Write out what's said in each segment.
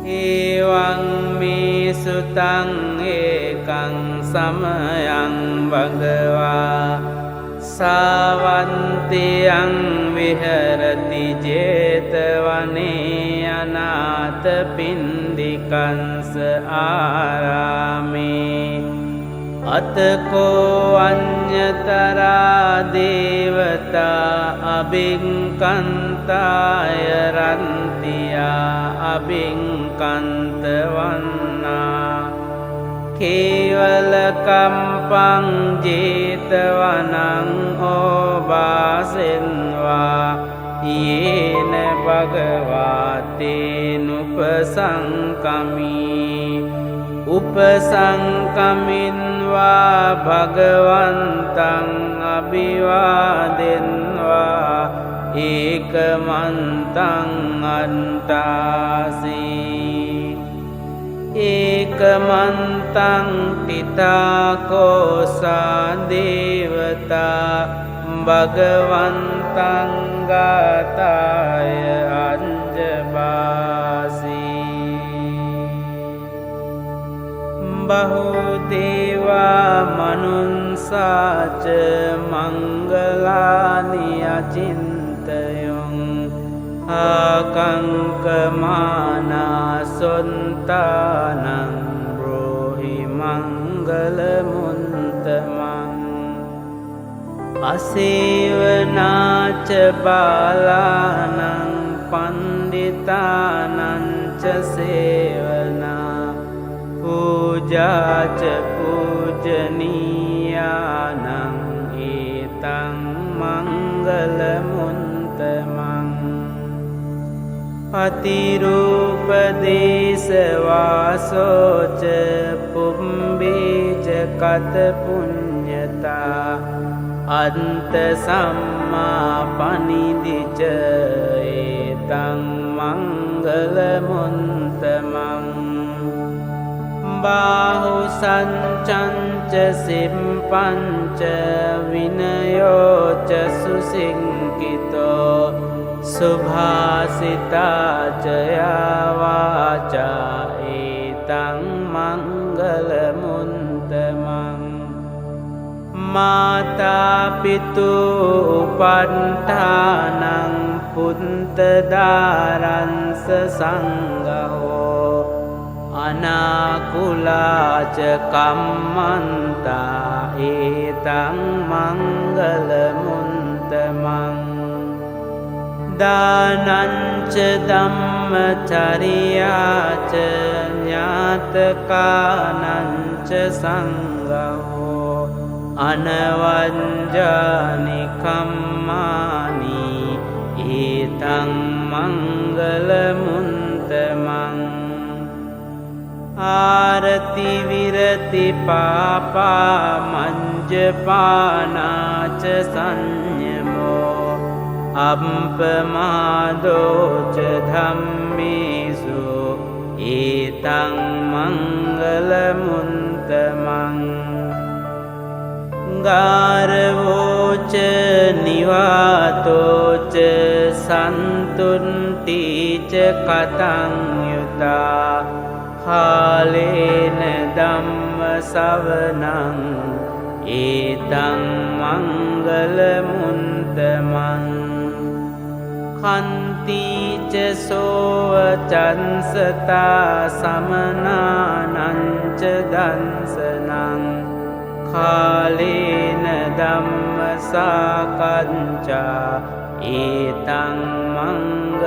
එවං මේ සුතං ඒකං සමයං භගවා සාවන්තියං විහෙරති 제තවනේ අනාථ පින්ඩිකංස ආරාමේ අතකෝ අඤ්ඤතරා දේවතා අබින්කන්තාය රන්තියා අබින්කන්ත වන්නා කේවල කම්පං 제තවනං ඕබාසෙන්වා යේන භගවාතේනුපසංකමී උපසංකමින්වා භගවන්තං අභිවාදෙන්වා ඒකමන්තං අන්තාසී ඒකමන්තං තිතාකෝසා දේවතා භගවන්තං ගාතාය අංජබාසී බහුදේවා මනුන්සාච මංගලානි අචින්තයොං ආකංකමානා සොන්තානං බ්‍රෝහි මංගලමුන්තමං අසේවනාච බාලානං පණ්ඩිතානං ච සේවනා පූජාච පූජනීයානං ඒතං මංගලමුන්තමං පතිරූපදේශවාසෝච පුම්බීජ කත පුඤ්ඤතා අන්ත සම්මා පනිදිච ඒතං මංගලමුන්තමං බාහු සංචංච සිම්පංච විනයෝච සුසිංකිතෝ සුභාසිතාච යාවාචා ඒතං මංගලමුන්තමං මාතා පිතු උපට්ඨානං පුන්තදාරංස සංඝෝ අනාකුලාච කම්මන්තා ඒතං මංගලමුන්තමං දානංච ධම්මචරියාච ඥාතකානංච සංඝෝ අනවංජානි කම්මානි ඒතං මංගලමුන්තමං ආරති විරති පාපා මංජපානාච සංයමෝ අප්පමාදෝච ධම්මේසු ඒතං මංගලමුන්තමං ගාරවෝච නිවාතෝච සන්තුන්ටීච කතං යුතා කාලේන ධම්ම සවනං ඒතං මංගලමුන්තමං කන්තිච සෝව චන්සතා සමනානංච දන්සනං කාලේන ධම්ම සාකච්ඡා ඒතං මංගලමුන්තමං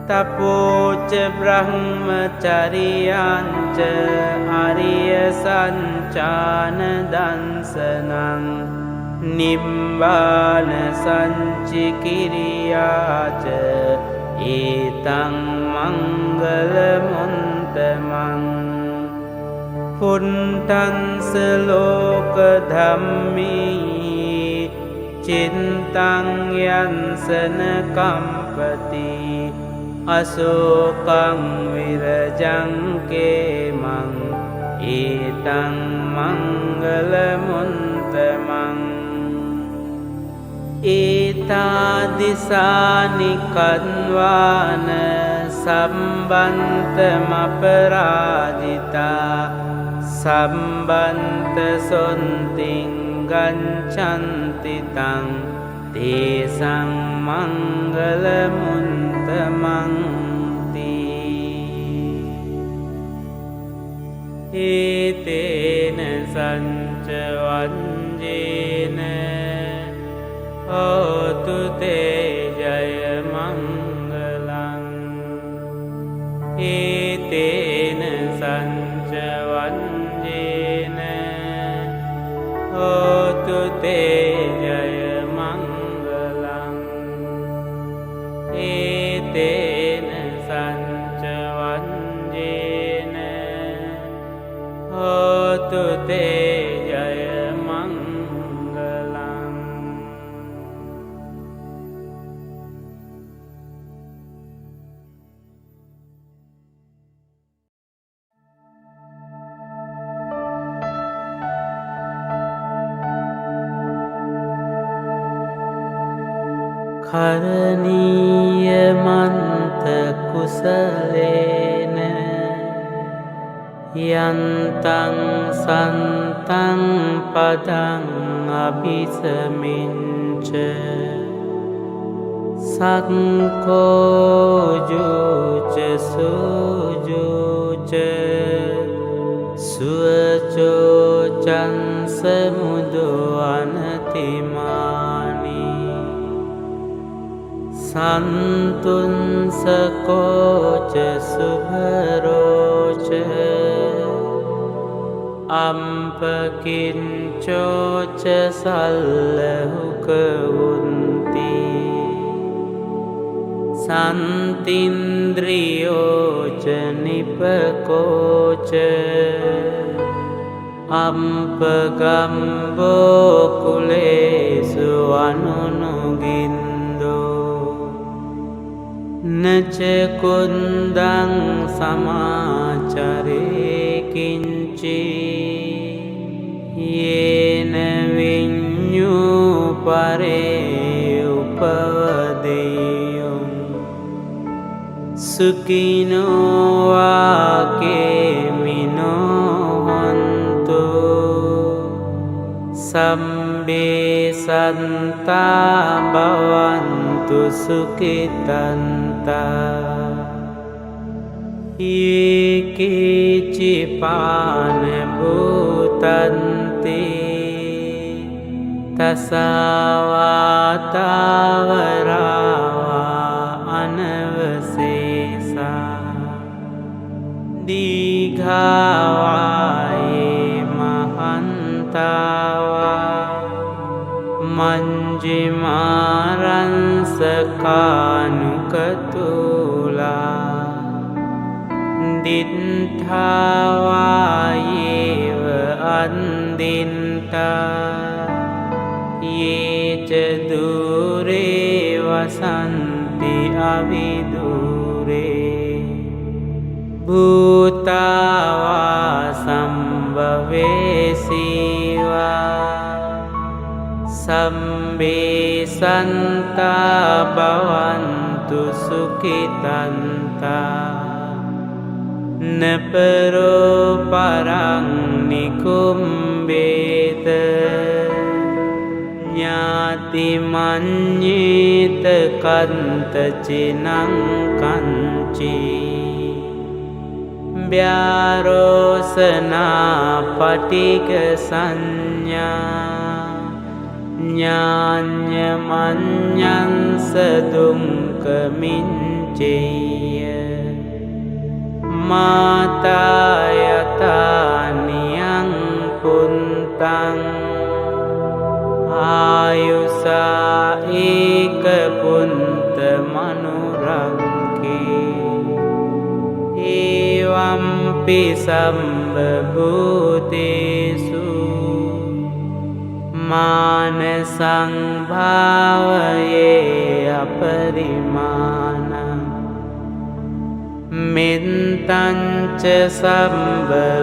තපෝච බ්‍රහ්මචරියංච අරිය සංචාන දන්සනං නිබ්බාන සංචිකිරියාච ඒතං මංගලමුන්තමං පුන්තංස ලෝක ධම්මී චින්තං යන්සන කම්පති අසෝකං විරජං කේමං ඒතං මංගලමුන්තමං ඒතාදිසානි කන්වාන සම්බන්තමපරාජිතා සම්බන්ත සොන්තිං ගංචන්තිතං තේසං මංගල මුන්තමන්ති ඒතේන සංච වංජේන හෝතු තේ ජය මංගලං ඒතේන සංච වංජේන හෝතු තේ ජය මංගලං ඒතේන සංච වංජේන හෝතු තේ ජය මංගලං කරණීය මන්ත කුසලේන යන්තං සන්තං පදං අභිසමින්ච සක්ඛෝජුච සුජුච සුවචෝචං සමුදෝ අනතිමානි සන්තුන්සකෝච සුභරෝච අම්පකින්චෝච සල්ලහුකවුන්ති සන්තින්ද්‍රියෝච නිපකෝච අම්පගම්බෝ කුලේසු අනුනුගින්දෝ නචකුන්දං සමාචරේකින්චි යේන විඤ්ඤූ පරේ උපවදෙයුම් සුඛිනෝ වාකේමිනෝ හන්තු සම්බේ සන්තා භවන්තු සුඛිතන්තා ඒකේචි පාන භූතන්ති තසවාතාවරාවා අනවසේසා දීඝාවායේ මහන්තාවා මංජිමාරංසකානුකතුලා දිත්ථාවායේව අන්දින්තා යේච දුරේ වසන්ති අවිදුරේ භූතාවා සම්භවේසීවා සම්බේ සන්තා භවන්තු සුඛිතන්තා නපරෝ පරං නිකුම්බේත ඥාති මඤ්ඤේත කන්ත චිනං කංචි ව්‍යාරෝසනා පටික සංඥා ඥාඤ්ඤ මඤ්ඤංස දුක්ඛ මිච්ඡේය මාතා යතානියං පුන්තං ආයුසා ඒක පුන්ත මනුරංකේ ඒවම්පි සම්බභූතේසු මාන සංභාවයේ අපරිමාණං මෙත්තංච සම්බලෝකස්මින්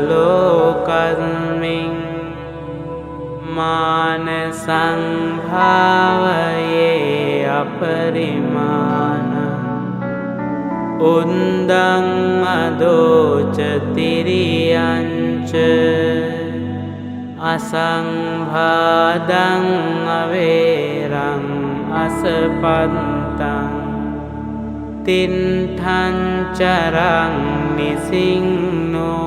මාන සංභාවයේ අපරිමාණ උන්දං අදෝච තිරියංච අසංභාදං අවේරං අසපන්තං තින්ඨං චරං නිසින්නෝවා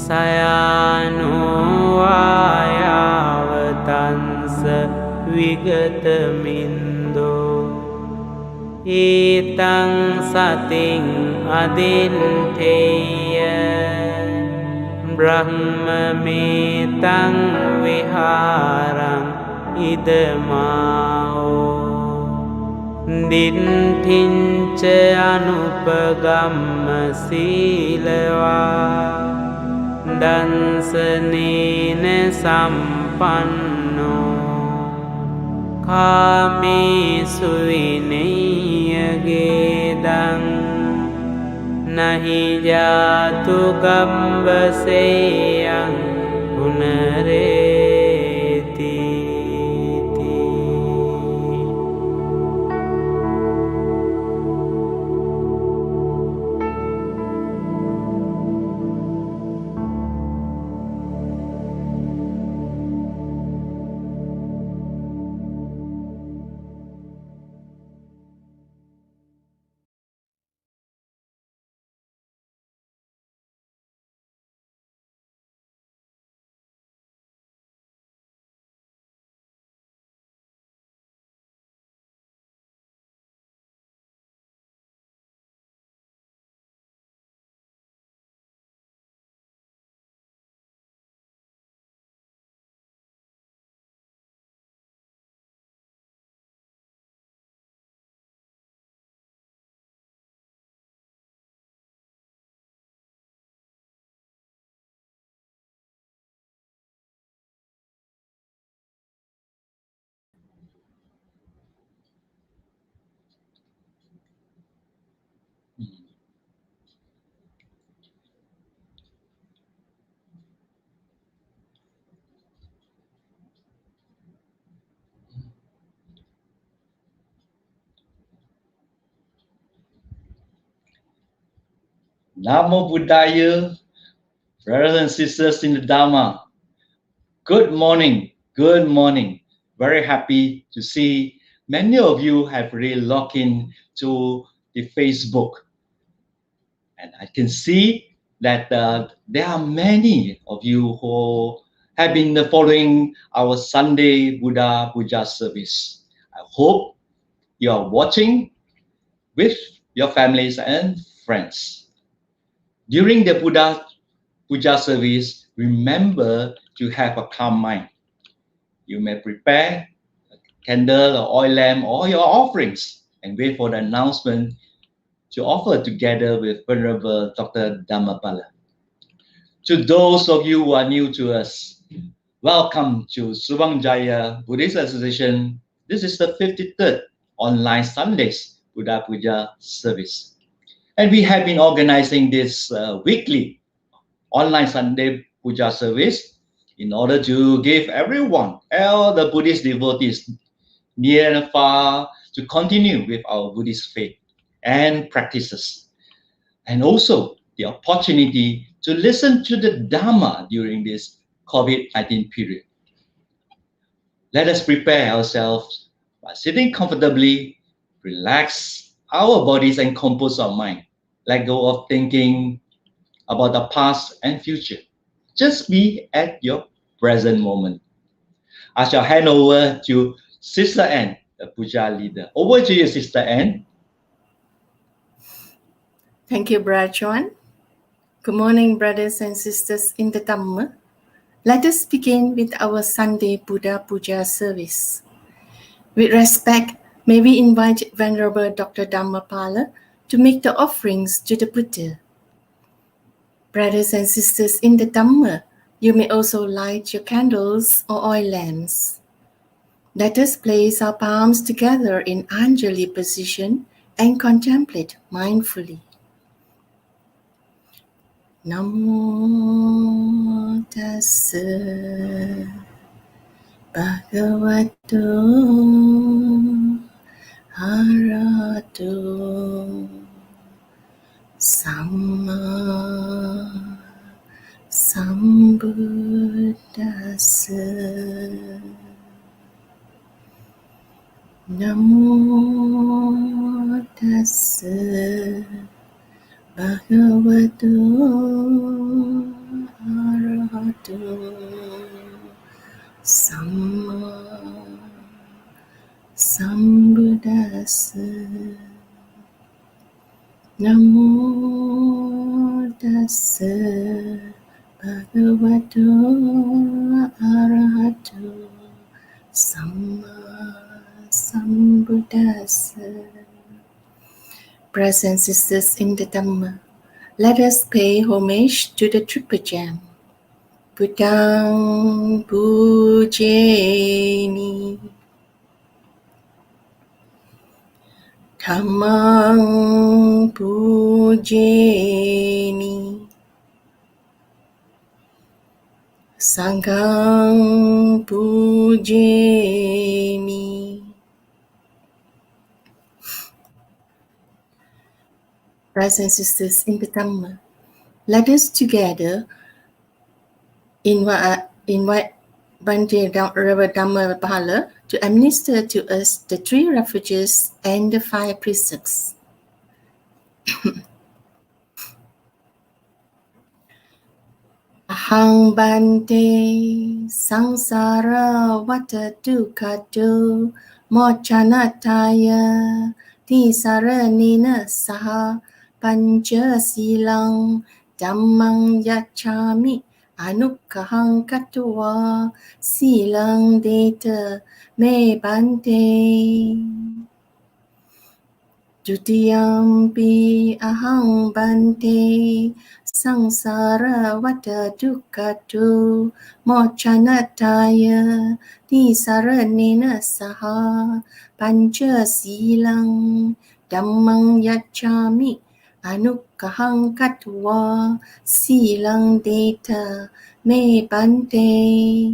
සයානෝවායාවතන්ස විගතමින්දෝ ඊතං සතින් අදින්ඨේය බ්‍රහ්මමේතං විහාරං ඉදමාෝ දින්ඨින්ච අනුපගම්ම සීලවා දන්සනේන සම්පන්නෝ කාමේසු විනය්‍යගේදං නහි ජාතු ගම්බසේයං පුනරේති. Namo Buddhaya, brothers and sisters in the Dharma. Good morning, good morning. Very happy to see many of you have really logged in to the Facebook. And I can see that there are many of you who have been following our Sunday Buddha Puja service. I hope you are watching with your families and friends. During the Buddha Puja service, remember to have a calm mind. You may prepare a candle or oil lamp or your offerings and wait for the announcement to offer together with Venerable Dr. Dhammapala. To those of you who are new to us, welcome to Subangjaya Buddhist Association. This is the 53rd online Sundays Buddha Puja service. And we have been organizing this weekly online Sunday Puja service in order to give everyone, all the Buddhist devotees near and far, to continue with our Buddhist faith and practices. And also the opportunity to listen to the Dhamma during this COVID-19 period. Let us prepare ourselves by sitting comfortably, relax our bodies and compose our mind. Let go of thinking about the past and future. Just be at your present moment. I shall hand over to Sister Anne, the Puja leader. Over to you, Sister Anne. Thank you, Brother John. Good morning, brothers and sisters in the Dhamma. Let us begin with our Sunday Buddha Puja service. With respect, may we invite Venerable Dr. Dhammapala to make the offerings to the Buddha. Brothers and sisters in the Dhamma, you may also light your candles or oil lamps. Let us place our palms together in Anjali position and contemplate mindfully. Namo tassa bhagavato arahato samma sambuddhassa. Namo tassa bhagavato arahato samma sambuddhassa. Namo tassa bhagavato arahato samma sambuddhassa. Brothers and sisters in the Dhamma, let us pay homage to the Triple Gem. Buddhang pujeni, Dhammang pujeni, Sanghang pujeni. Brothers and sisters in the Dhamma, let us together invite Bhante Dhamma Pahala to administer to us the 3 refuges and the 5 precepts. Ahang Bhante Sangsara Vata Dukkhato Mochanataya Tisaranina Saha Pancha Silang Dhammang Yachami Anukkahang Katwa Silang Deta Me Bhante. Dutiyampi ahang bante sangsara vata dukkhato mochanataya tisaranena saha pancha silang dhammang yachami anukkahang katva silang deta me bante.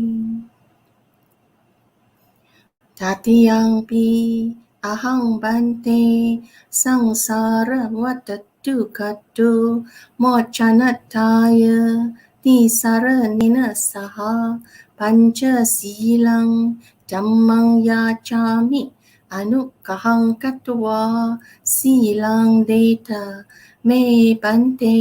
Tatiyampi ahang bante sangsara vata dukkhato mochanataya tisaranena saha pancha silang dhammang yachami anukkahang katva silang deta me bante.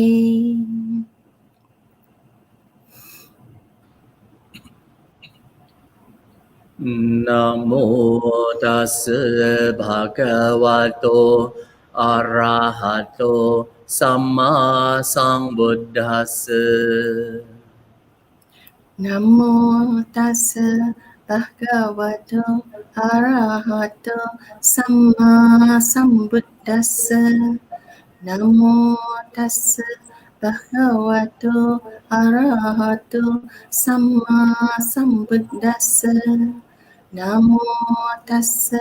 Namo tassa bhagavato arahato samma sambuddhassa. Namo tassa bhagavato arahato samma sambuddhassa. Namo tassa bhagavato arahato samma sambuddhassa. Namo tassa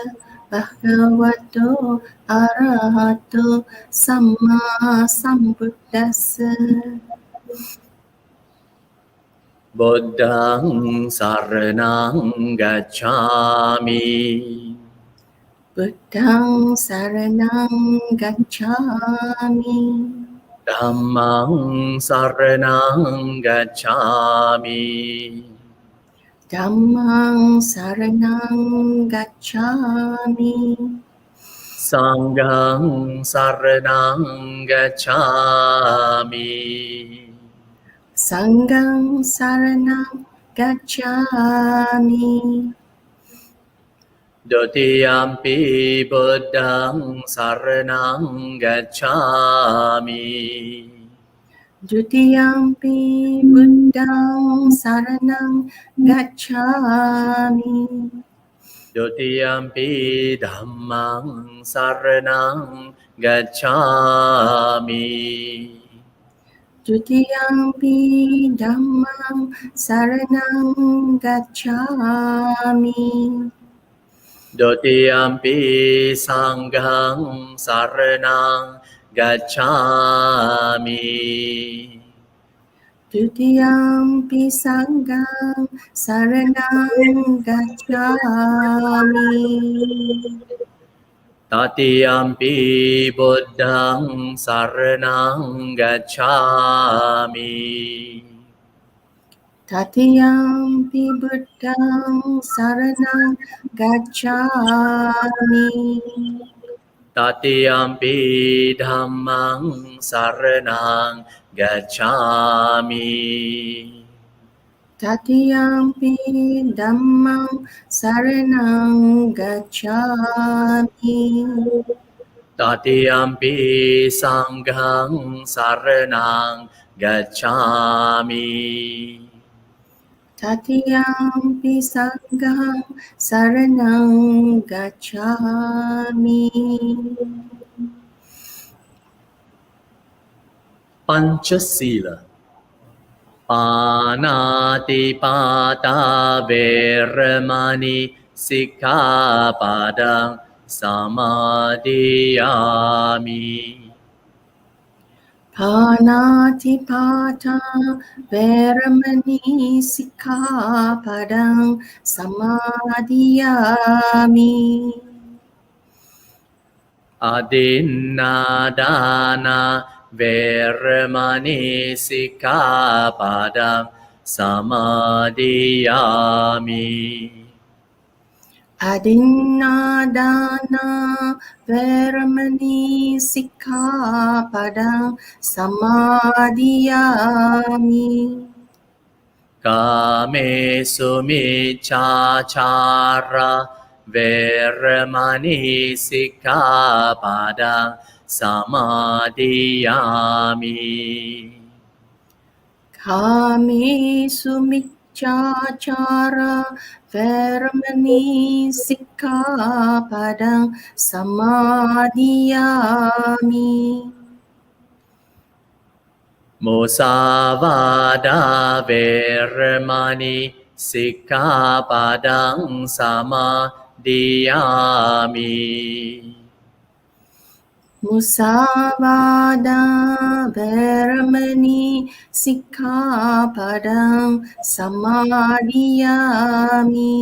bhagavato arahato samma sambuddhassa. Buddhang saranang gacchami. Buddhang saranang gacchami. Dhammang saranang gacchami. Dhammang saranang gacchami. Sanghang saranang gacchami. Sanghang saranang gacchami. Dutiyampi buddhang saranang gacchami. Dutiyampi buddhang saranang gacchami. Dutiyampi dhammang saranang gacchami. Dutiyampi dhammang saranang gacchami. Dutiyampi sanghang saranang gacchami. Tutiyampi sanghang saranang gacchami. Tatiyampi buddhang saranang gacchami. Tatiyampi buddhang saranang gacchami. Tatiyampi dhammang saranang gacchami. Tatiyampi dhammang saranang gacchami. Tatiyampi sanghang saranang gacchami. Tatiyampi sanghang saranang gacchami. Panchasila. Panatipata veramani sikkhapadang samadhiyami. Panatipata veramani sikkhapadang samadhiyami. Adinadana veramani sikkhapadang samadhiyami. Adinadana veramani sikkhapadang samadhiyami. Kamesu miccāchāra veramani sikkhapadang samadhiyami. Kamesu miccāchāra veramani sikkhapadang samadhiyami. Musavada veramani sikkhapadang samadhiyami. Musavada veramani sikkhapadang samadhiyami.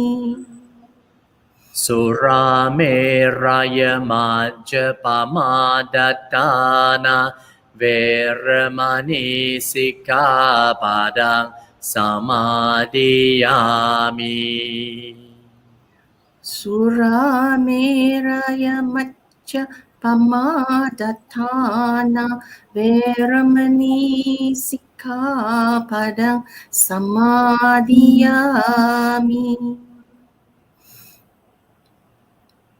Surameraya majjapamadatthana veramani sikkhapadang samadhiyami. Surameraya macca pamadatthana veramani sikkhapadang samadhiyami.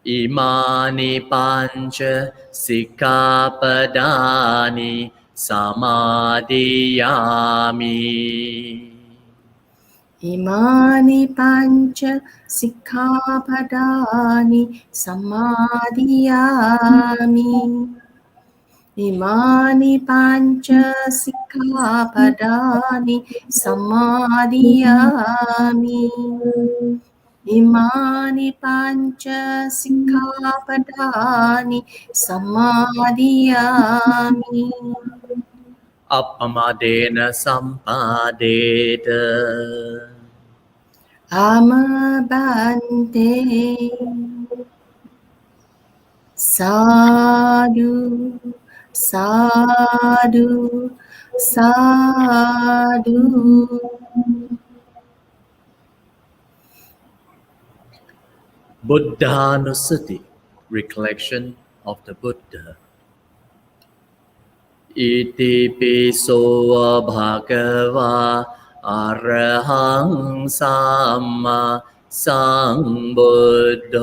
Imani pancha sikkhapadani samadhiyami. Imani pancha sikkhapadani samadhiyami. Imani pancha sikkhapadani samadhiyami. Imani pancha sikkhapadani samadhiyami. Appamadena sampadeta. Amabante. Sadhu, sadhu, sadhu. Buddhanusati, recollection of the Buddha. Iti piso bhagava arahang samma sambuddho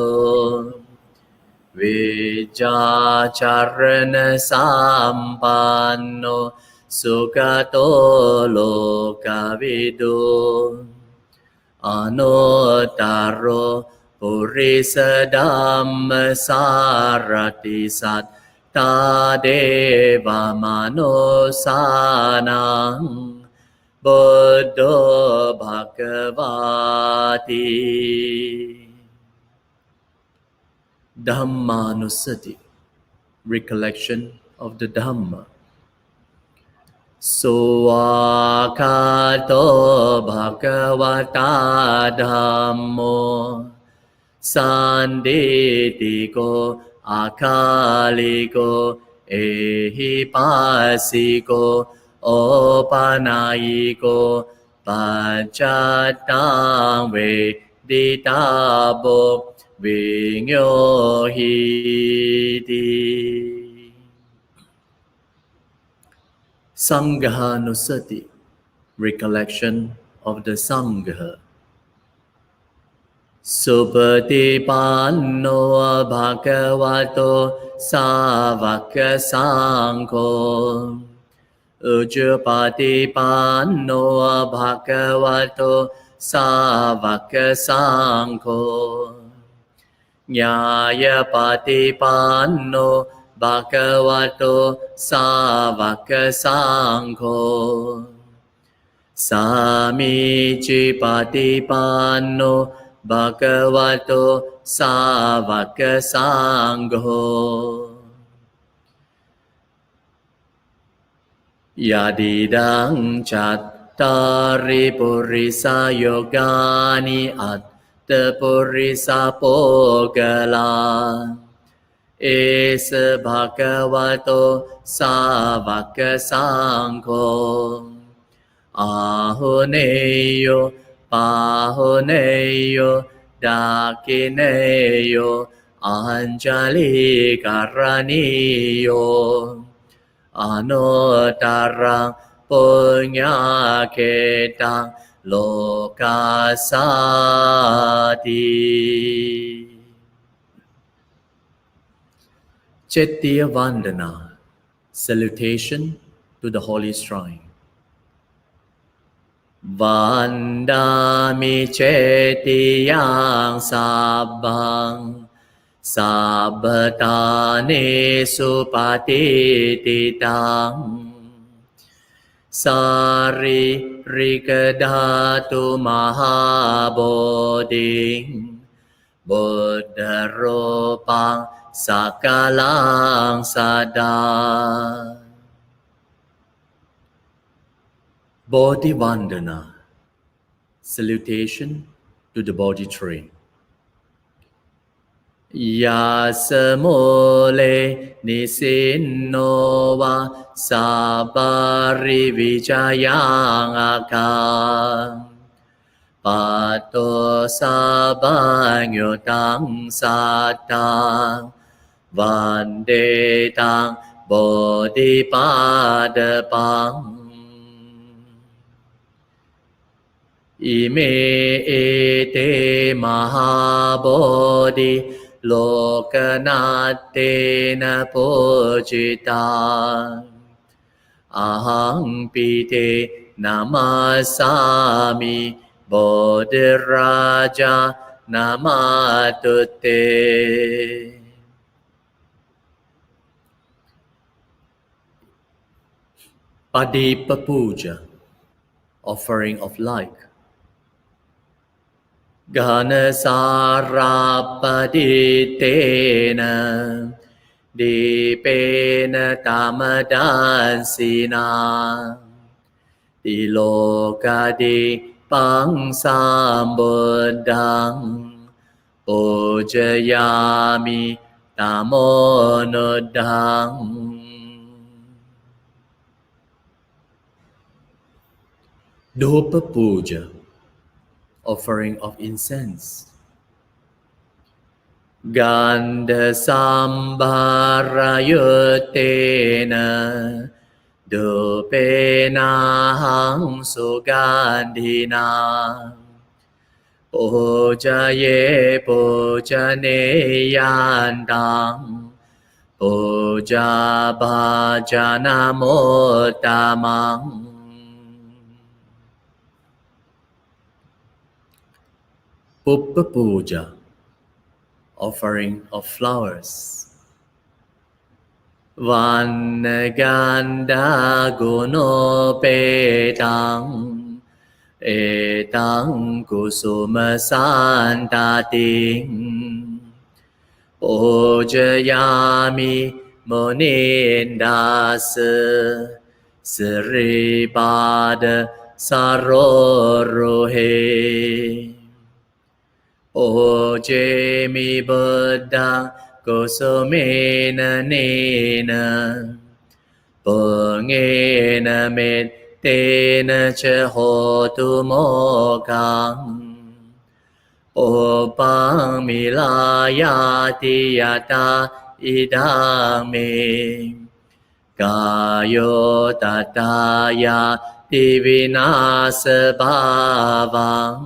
vijacharana sampanno sugato lokavido anotaro purisa dhamma sarati sat tadeva manosanang buddho bhagavati. Dhammanusati, recollection of the Dhamma. สุวากาโตภะคะวะตาธัมโมสันติติโกอาคาลิโกเอหิปัสสิโกโอปานายิโกปัจจัตตังเวดิตาโบวิญโยหิติ Sanghanussati, recollection of the Sangha. Supatipanno bhagavato savaka sangho. Ujjapatipanno bhagavato savaka sangho. Nyayapatipanno bhagavato savaka sangho. Samicipatipanno bhagavato savaka sangho. Yadidang chattari purisa yogani atta purisa pogala. Esa bhagavato savaka sangho. Ahoneyo, pahoneyo, dakineyo, anjali karaniyo, anotarang punyaketang lokasati. Chettiya Vandana, salutation to the holy shrine. Vandami chetiyang sabbang sabbatane supatititang sari rikadatu mahaboding buddha rupang sakalang sada. Bodhi Vandana, salutation to the Bodhi tree. Yasamole nisinno va sabari vijayang akam pato sabanyotang satang vandetang bodhipadapang. Ime ete mahabodhi lokanatena pujita ahang pite namasami bodhiraja namatute. Padipa Puja, offering of like. Gana sarapaditena dipena tamadansina dilokadi pangsambodang pujayami tamonodang. Dhupa Puja, offering of incense. Gandha sambarayutena dhupena hang sugandhina pujaye pujaneyandang puja bhajanamottamang. Pupa Puja, offering of flowers. Vannagandha gunopetang etang kusuma santating pujayami munindasa สิริบาดสารโรเฮโอเจมิบุตตังกุสเมนะเนนะปุเงนะเมตเตนะเชโหตุโมกังโอปังมิลายาติยตาอิดาเมกายโยตัตตายาติวินาสภาวัง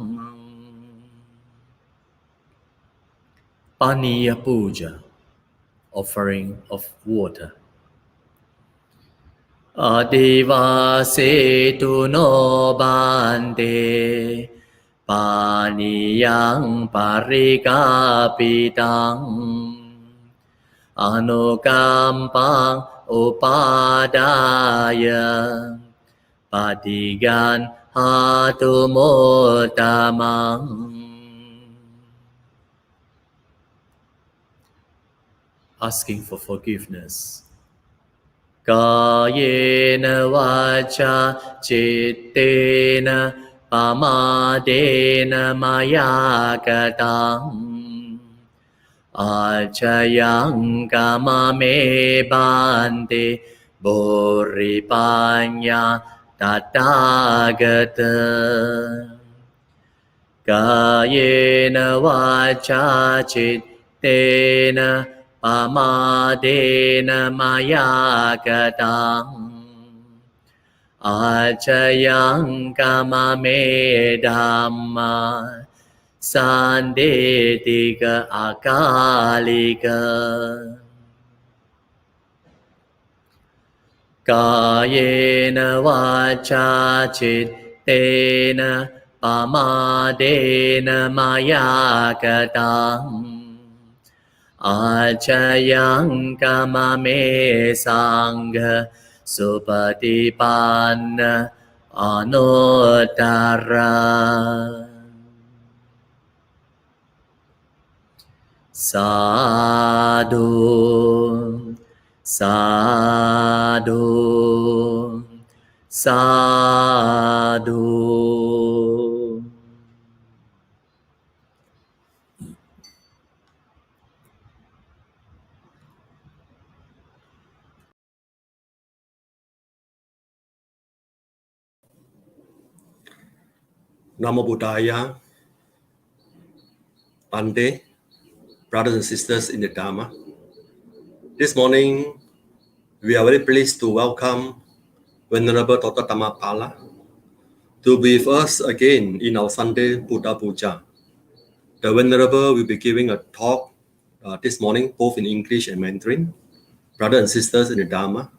Paniya Puja, offering of water. Adiva setu no bande, paniyang parikapitang, anukampang upadaya, patigan hatumutamang. Asking for forgiveness. Kayena vacha chittena pamadena maya katang achayang kamame bante boripanya tathagata Kayena vacha chittena pamadena maya katang achayang kamame dhamma sandetika akalika Kayena vacha chittena pamadena maya katang Achayang kamame sangha supatipanna anuttara Sadhu Sadhu Sadhu Namo Buddhaya, Bande, brothers and sisters in the Dharma. This morning, we are very pleased to welcome Venerable Dr. Dhammapala to be with us again in our Sunday Buddha Puja. The Venerable will be giving a talk this morning, both in English and Mandarin. Brothers and sisters in the Dharma,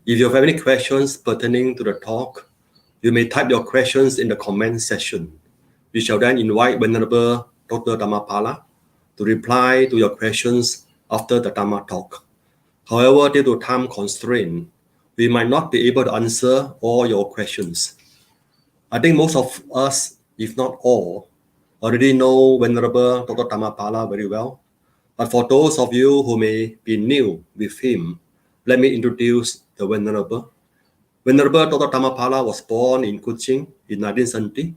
if you have any questions pertaining to the talk, you may type your questions in the comment section. We shall then invite Venerable Dr. Dhammapala to reply to your questions after the Dhamma talk. However, due to time constraint, we might not be able to answer all your questions. I think most of us, if not all, already know Venerable Dr. Dhammapala very well. But for those of you who may be new with him, let me introduce the Venerable. Venerable Dr. Dhammapala was born in Kuching in 1970.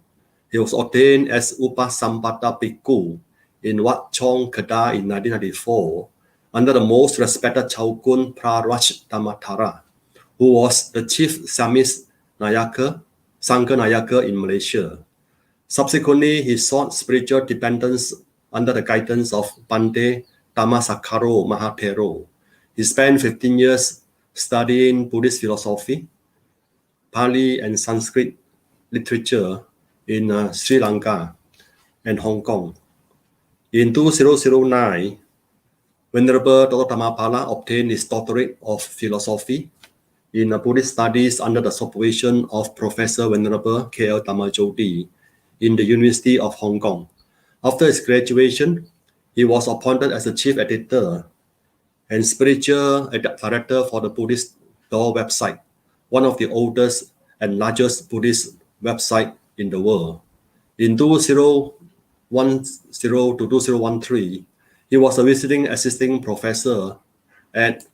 He was ordained as Upasampada Bhikkhu in Wat Chong Kedah in 1994 under the most respected Chaukun Praraj Dhammathara, who was the chief Samis Nayaka, Sangha Nayaka in Malaysia. Subsequently, he sought spiritual dependence under the guidance of Bande Dhammasakaro Mahathero. He spent 15 years studying Buddhist philosophy, Pali and Sanskrit literature in Sri Lanka and Hong Kong. In 2009, Venerable Dr. Dhammapala obtained his doctorate of philosophy in Buddhist studies under the supervision of Professor Venerable K.L. Dhamajodi in the University of Hong Kong. After his graduation, he was appointed as the chief editor and spiritual director for the Buddhist Door website, one of the oldest and largest Buddhist websites in the world. In 2010 to 2013, he was a visiting assistant professor at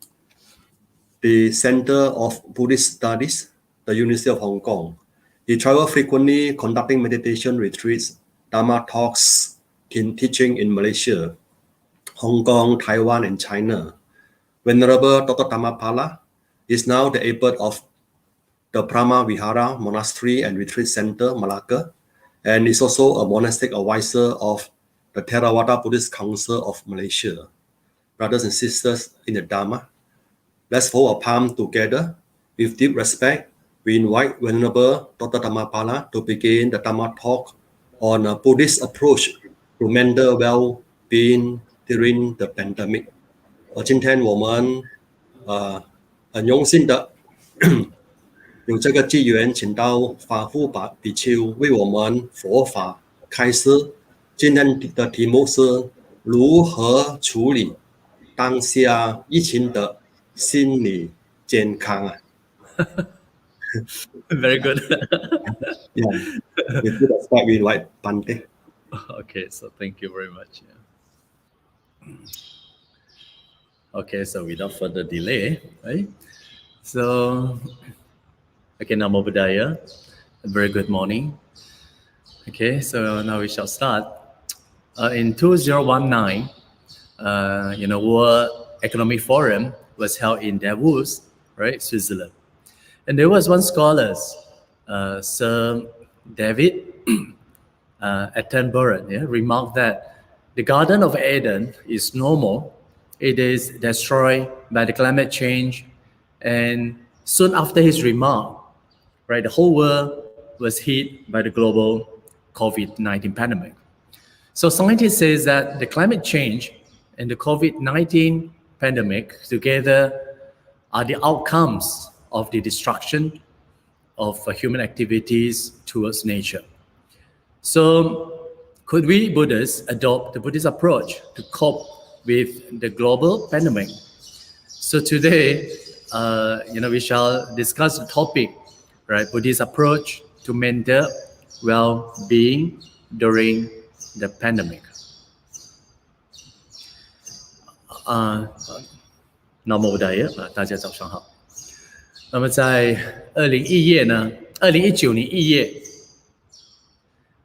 the Center of Buddhist Studies the University of Hong Kong. He traveled frequently, conducting meditation retreats, Dharma talks, teaching in Malaysia, Hong Kong, Taiwan, and China. Venerable Dr. Dhammapala is now the abbot of the Brahma Vihara Monastery and Retreat Center, Malacca, and is also a monastic advisor of the Theravada Buddhist Council of Malaysia. Brothers and sisters in the Dharma, let's hold a palm together. With deep respect, we invite Venerable Dr. Dhammapala to begin the Dharma talk on a Buddhist approach to mental well-being during the pandemic. 今天我们很荣幸的有这个机缘，请到法护比丘为我们佛法开示。今天的题目是如何处理当下疫情的心理健康啊。Very good. Yeah, with good respect, we invite Bante. Okay, so thank you very much. Okay, so without further delay, right? So, okay, Namo Buddhaya. A very good morning. Okay, so now we shall start. In 2019, World Economic Forum was held in Davos, right, Switzerland. And there was one scholar, Sir David Attenborough, remarked that the Garden of Eden is no more. It is destroyed by the climate change. And soon after his remark, right, the whole world was hit by the global COVID-19 pandemic. So scientists say that the climate change and the COVID-19 pandemic together are the outcomes of the destruction of human activities towards nature. So could we Buddhists adopt the Buddhist approach to cope with the global pandemic? So today, we shall discuss the topic, right? Buddhist approach to mental well-being during the pandemic. 南无大爷，大家早上好。那么在2019年1月，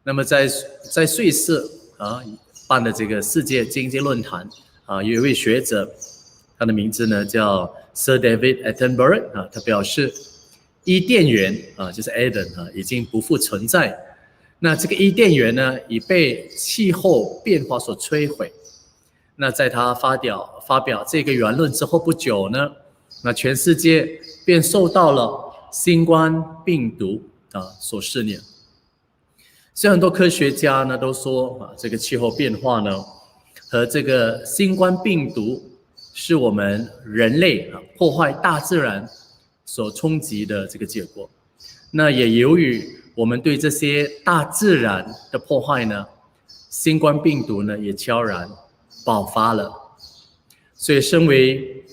那么在瑞士办的这个世界经济论坛有一位学者，他的名字呢叫 Sir David Attenborough 他表示伊甸园就是 Eden 已经不复存在。那这个伊甸园呢已被气候变化所摧毁。那在他发表这个言论之后不久呢，那全世界便受到了新冠病毒所肆虐。所以很多科学家呢都说这个气候变化呢和这个新冠病毒是我们人类破坏大自然所冲击的这个结果。那也由于我们对这些大自然的破坏呢，新冠病毒呢也悄然爆发了。所以身为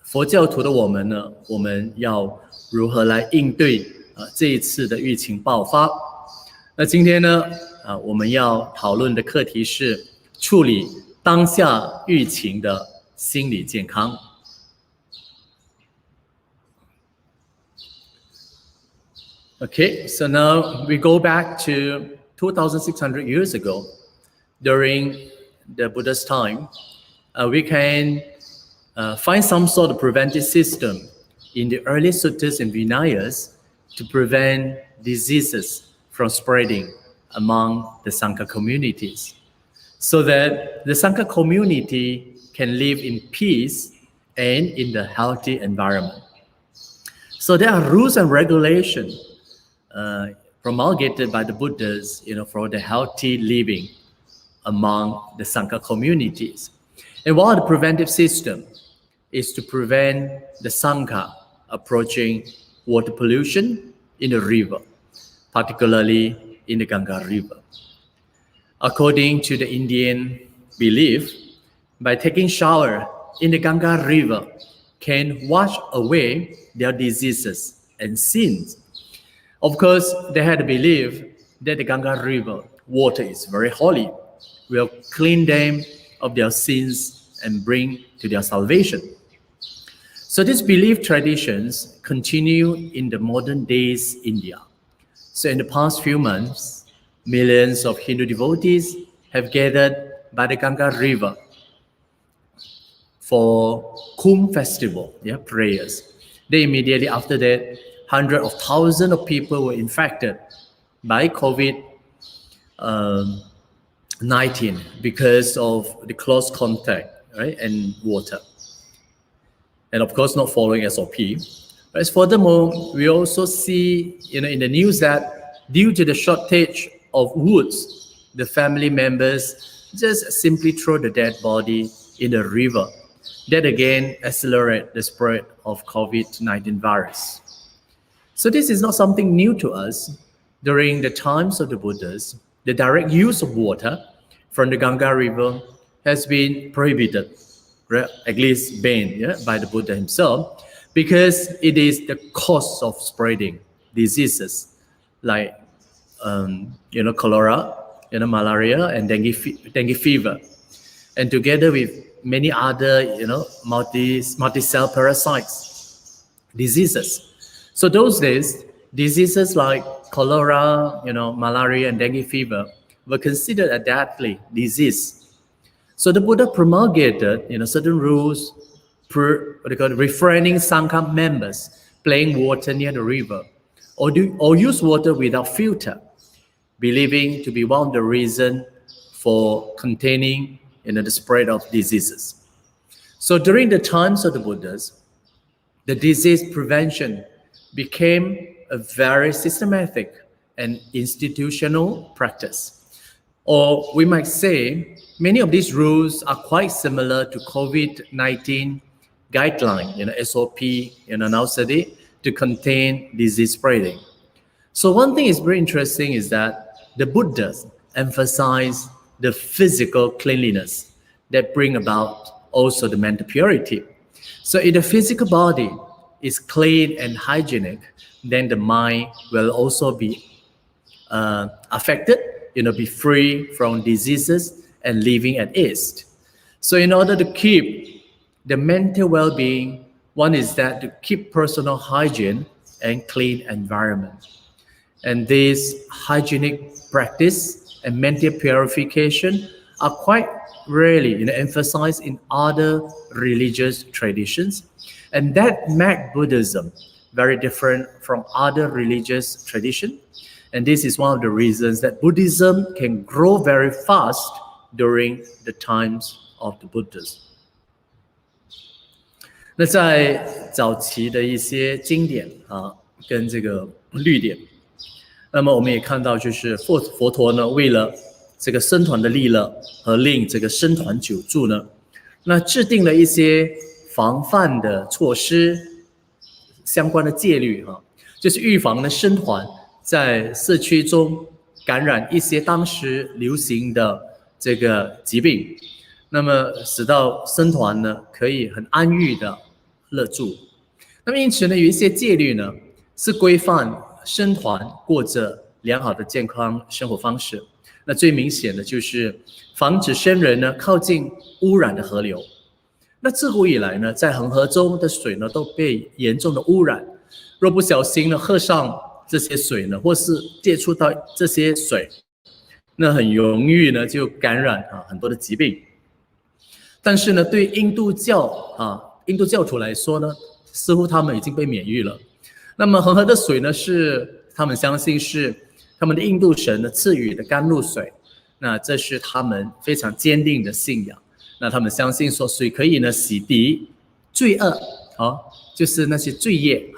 佛教徒的我们呢，我们要如何来应对这一次的疫情爆发？那今天呢我们要讨论的课题是处理当下疫情的心理健康。Okay, so now we go back to 2,600 years ago. During the Buddha's time, we can find some sort of preventive system in the early suttas and vinayas to prevent diseases from spreading among the Sangha communities, so that the Sangha community can live in peace and in the healthy environment. So there are rules and regulations promulgated by the Buddhas, for the healthy living among the Sangha communities. And one of the preventive system is to prevent the Sangha approaching water pollution in the river, particularly in the Ganga River. According to the Indian belief, by taking shower in the Ganga River can wash away their diseases and sins. Of course, they had believed that the Ganga River water is very holy, will clean them of their sins and bring to their salvation. So these belief traditions continue in the modern days India. So in the past few months, millions of Hindu devotees have gathered by the Ganga River for Kumbh festival, prayers. Then immediately after that, hundreds of thousands of people were infected by COVID-19 because of the close contact, right, and water. And of course, not following SOP. But furthermore, we also see, in the news that due to the shortage of woods, the family members just simply throw the dead body in the river. That again accelerate the spread of COVID-19 virus. So this is not something new to us. During the times of the Buddhas, the direct use of water from the Ganga River has been prohibited, at least banned by the Buddha himself, because it is the cause of spreading diseases like cholera, malaria, and dengue fever, and together with many other multi-cell parasites diseases. So those days, diseases like cholera, malaria, and dengue fever were considered a deadly disease. So the Buddha promulgated, certain rules, refraining Sangha members playing water near the river, or use water without filter, believing to be one of the reasons for containing, the spread of diseases. So during the times of the Buddhas, the disease prevention became a very systematic and institutional practice. Or we might say, many of these rules are quite similar to COVID-19 guideline, SOP, nowadays to contain disease spreading. So one thing is very interesting is that the Buddhas emphasize the physical cleanliness that bring about also the mental purity. So if the physical body is clean and hygienic, then the mind will also be affected, be free from diseases and living at ease. So in order to keep the mental well-being, one is that to keep personal hygiene and clean environment. And this hygienic practice and mental purification are quite rarely emphasized in other religious traditions. And that makes Buddhism very different from other religious traditions. And this is one of the reasons that Buddhism can grow very fast during the times of the Buddhas. 那在早期的一些经典跟这个律典，那么我们也看到，就是佛陀呢，为了这个僧团的利乐和令这个僧团久住呢，那制定了一些防范的措施，相关的戒律就是预防呢僧团在社区中感染一些当时流行的这个疾病，那么使到僧团呢可以很安逸的乐住。那么因此呢，有一些戒律呢是规范僧团过着良好的健康生活方式。那最明显的就是防止僧人呢靠近污染的河流。那自古以来呢，在恒河中的水呢都被严重的污染，若不小心呢喝上这些水呢，或是接触到这些水，那很容易呢就感染很多的疾病。但是呢，对印度教徒来说呢，似乎他们已经被免疫了。那么恒河的水呢，是他们相信是他们的印度神呢赐予的甘露水，那这是他们非常坚定的信仰。那他们相信说水可以呢洗涤罪恶，就是那些罪业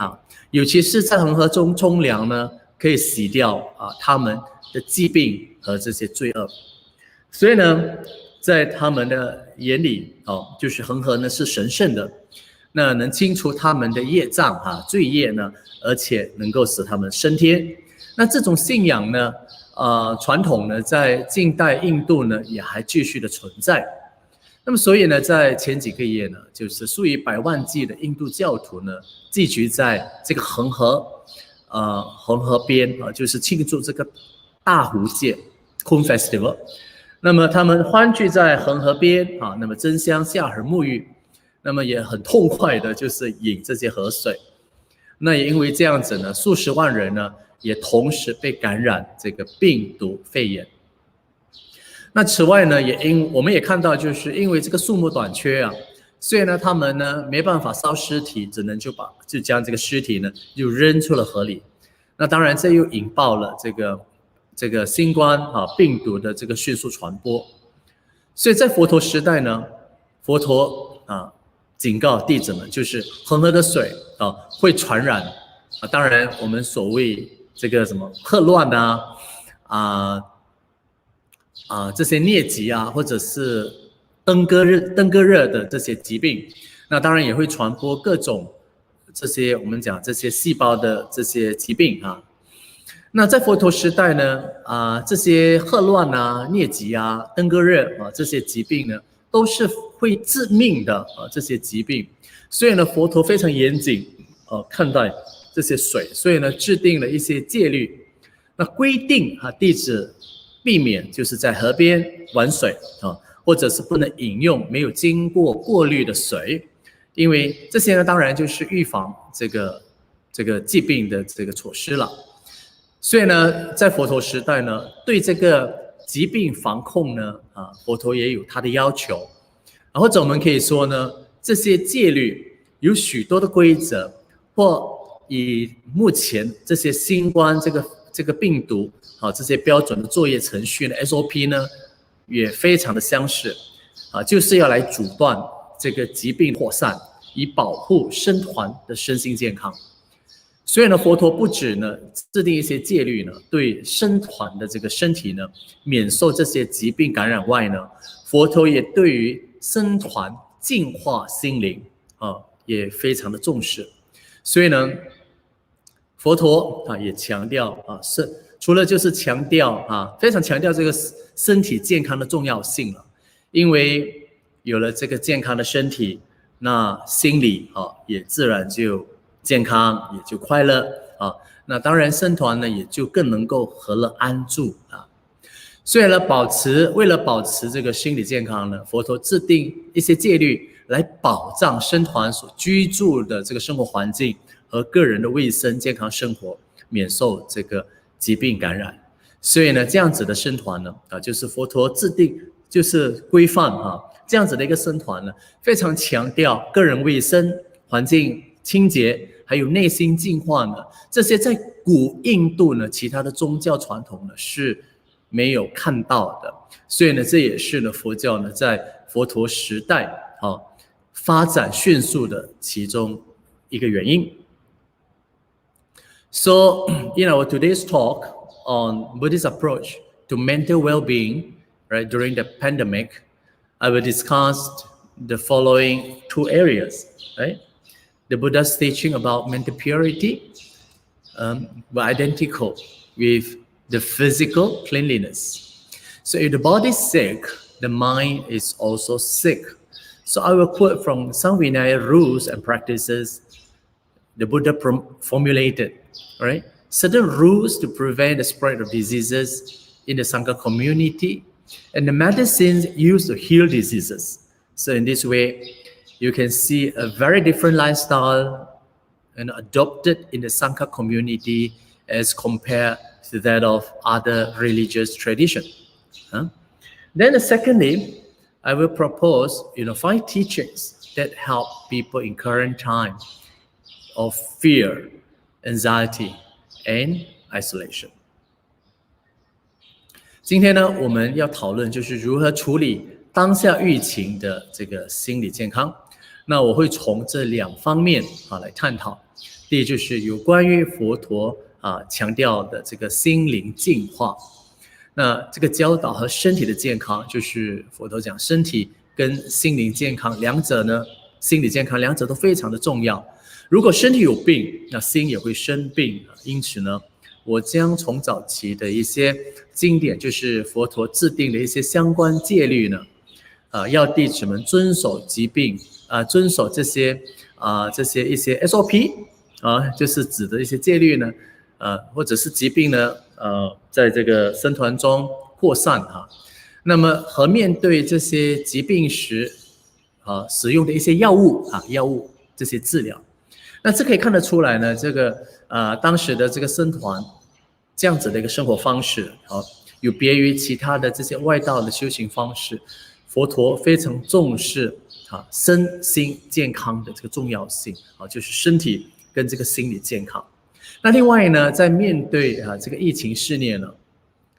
尤其是在恒河中冲凉呢，可以洗掉他们的疾病和这些罪恶。所以呢，在他们的眼里就是恒河呢是神圣的，那能清除他们的业障罪业呢，而且能够使他们升天。那这种信仰呢，传统呢，在近代印度呢也还继续的存在。那么所以呢，在前几个月呢，就是数以百万计的印度教徒呢，聚集在这个恒河边就是庆祝这个大湖节 Kumbh Festival。那么他们欢聚在恒河边那么争相下河沐浴。那么也很痛快的就是饮这些河水。那也因为这样子呢，数十万人呢也同时被感染这个病毒肺炎。那此外呢，我们也看到，就是因为这个树木短缺啊，所以呢，他们呢没办法烧尸体，只能就将这个尸体呢就扔出了河里。那当然，这又引爆了这个新冠病毒的这个迅速传播。所以在佛陀时代呢，佛陀警告弟子们，就是恒河的水会传染当然我们所谓这个什么霍乱这些疟疾或者是登革热的这些疾病，那当然也会传播各种这些我们讲这些细胞的这些疾病那在佛陀时代呢这些霍乱疟疾登革热这些疾病呢都是会致命的这些疾病，所以呢佛陀非常严谨看待这些水，所以呢制定了一些戒律，那规定弟子避免就是在河边玩水或者是不能饮用没有经过过滤的水，因为这些呢当然就是预防这个疾病的这个措施了。所以呢在佛陀时代呢，对这个疾病防控呢佛陀也有他的要求，或者我们可以说呢，这些戒律有许多的规则，或以目前这些新冠这个病毒这些标准的作业程序呢 SOP 呢也非常的相似就是要来阻断这个疾病扩散，以保护僧团的身心健康。所以呢佛陀不止呢制定一些戒律呢，对僧团的这个身体呢免受这些疾病感染外呢，佛陀也对于僧团净化心灵也非常的重视。所以呢佛陀也强调除了就是强调非常强调这个身体健康的重要性了，因为有了这个健康的身体，那心理也自然就健康，也就快乐那当然僧团呢也就更能够和乐安住所以呢为了保持这个心理健康呢，佛陀制定一些戒律来保障僧团所居住的这个生活环境和个人的卫生健康生活，免受这个疾病感染。所以呢这样子的僧团呢就是佛陀制定就是规范这样子的一个僧团呢，非常强调个人卫生、环境清洁还有内心净化呢，这些在古印度呢其他的宗教传统呢是没有看到的。所以呢这也是呢佛教呢在佛陀时代发展迅速的其中一个原因。So in our today's talk on Buddhist approach to mental well-being, right, during the pandemic, I will discuss the following two areas, right? The Buddha's teaching about mental purity were identical with the physical cleanliness. So if the body is sick, the mind is also sick. So I will quote from some Vinaya rules and practices the Buddha formulated, right? Certain rules to prevent the spread of diseases in the Sangha community and the medicines used to heal diseases. So in this way, you can see a very different lifestyle and adopted in the Sangha community as compared to that of other religious tradition. Then secondly, I will propose 5 teachings that help people in current time of fear, anxiety, and isolation. 今天呢，我们要讨论就是如何处理当下疫情的这个心理健康。那我会从这2方面来探讨。第一就是有关于佛陀强调的这个心灵净化。那这个教导和身体的健康，就是佛陀讲身体跟心灵健康心理健康两者都非常的重要。如果身体有病，那心也会生病。因此呢，我将从早期的一些经典，就是佛陀制定的一些相关戒律呢，要弟子们遵守疾病遵守这些一些 SOP 就是指的一些戒律呢，或者是疾病呢，在这个僧团中扩散那么和面对这些疾病时使用的一些药物这些治疗。那这可以看得出来呢，这个当时的这个僧团这样子的一个生活方式有别于其他的这些外道的修行方式，佛陀非常重视身心健康的这个重要性就是身体跟这个心理健康。那另外呢，在面对这个疫情肆虐呢，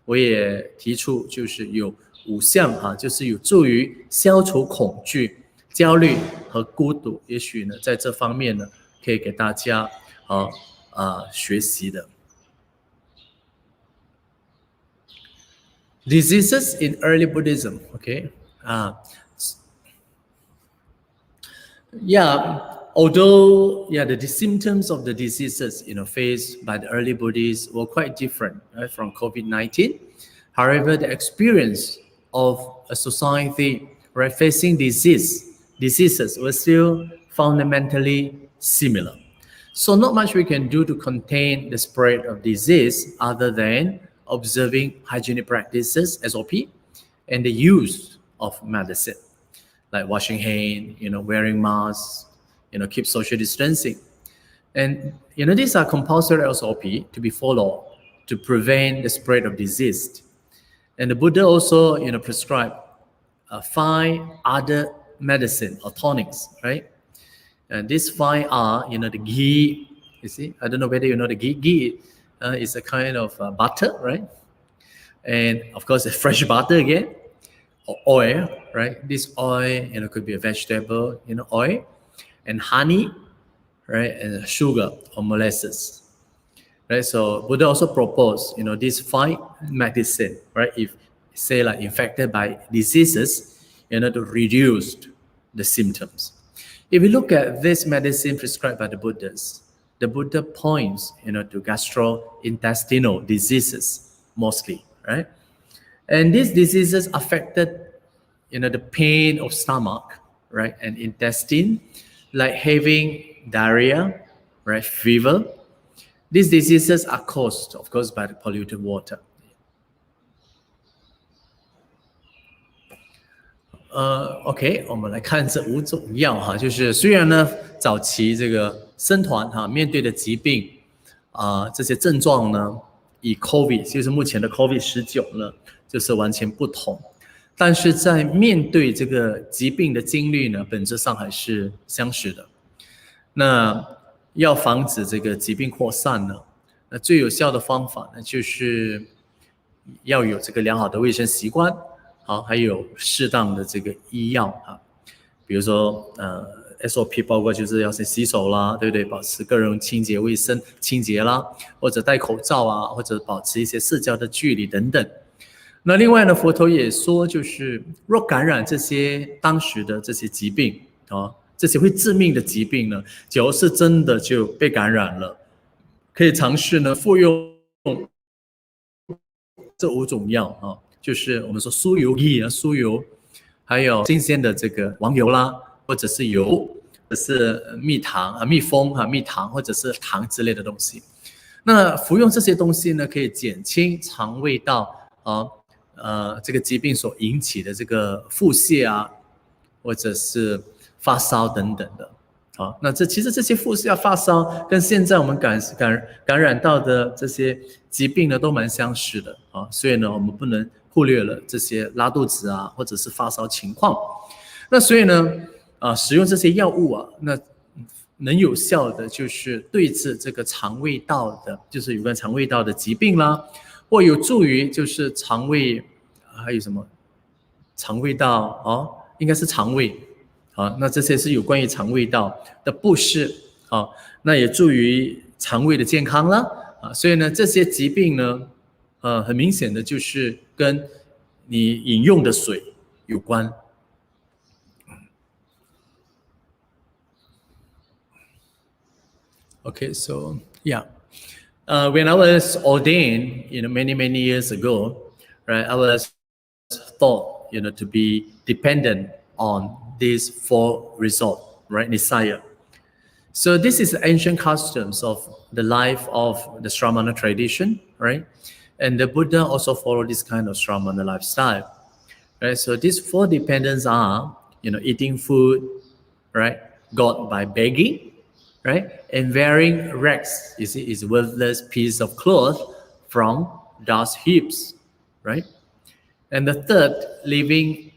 我也提出就是有5项就是有助于消除恐惧、焦虑和孤独，也许呢在这方面呢可以给大家学习的。Diseases in early Buddhism, okay? Although the symptoms of the diseases faced by the early Buddhists were quite different, right, from COVID-19. However, the experience of a society, right, facing diseases was still fundamentally similar. So not much we can do to contain the spread of disease other than observing hygienic practices, SOP, and the use of medicine, like washing hands, wearing masks, keep social distancing. And, these are compulsory SOP to be followed to prevent the spread of disease. And the Buddha also, prescribed 5 other medicine or tonics, right? And these 5 are, the ghee, you see, I don't know whether you know the ghee. Ghee is a kind of butter, right? And of course, a fresh butter again, or oil, right? This oil, could be a vegetable, oil, and honey, right? And sugar or molasses, right? So Buddha also proposed, these 5 medicine, right? If say like infected by diseases, to reduce the symptoms. If we look at this medicine prescribed by the Buddhas, the Buddha points, to gastrointestinal diseases mostly, right? And these diseases affected, the pain of stomach, right, and intestine, like having diarrhea, right, fever. These diseases are caused, of course, by the polluted water. OK， 我们来看这5种药就是虽然呢早期这个僧团面对的疾病这些症状呢，以 COVID 就是目前的 COVID-19 呢，就是完全不同，但是在面对这个疾病的经历呢，本质上还是相似的。那要防止这个疾病扩散呢，那最有效的方法呢，就是要有这个良好的卫生习惯，还有适当的这个医药比如说SOP 包括就是要先洗手啦，对不对？保持个人清洁卫生清洁啦，或者戴口罩或者保持一些社交的距离等等。那另外呢，佛陀也说，就是若感染这些当时的这些疾病这些会致命的疾病呢，假如是真的就被感染了，可以尝试呢服用这5种药就是我们说酥油液酥油，还有新鲜的这个黄油啦，或者是油，或者是蜜糖蜜蜂蜜糖，或者是糖之类的东西。那服用这些东西呢，可以减轻肠胃道这个疾病所引起的这个腹泻或者是发烧等等的那其实这些腹泻发烧跟现在我们感染到的这些疾病呢都蛮相似的所以呢我们不能忽略了这些拉肚子或者是发烧情况。那所以呢使用这些药物那能有效的就是对治这个肠胃道的，就是有关肠胃道的疾病啦，或有助于就是肠胃还有什么肠胃道应该是肠胃那这些是有关于肠胃道的不适那也助于肠胃的健康啦所以呢这些疾病呢很明显的就是跟你饮用的水有关。Okay, so when I was ordained, many years ago, right, I was thought, to be dependent on these 4 results, right, Nisaya. So this is the ancient customs of the life of the Shramana tradition, right? And the Buddha also followed this kind of Shramana lifestyle, right? So these 4 dependents are, eating food, right, got by begging, right, and wearing rags, you see, is worthless piece of cloth from dust heaps, right? And the third, living,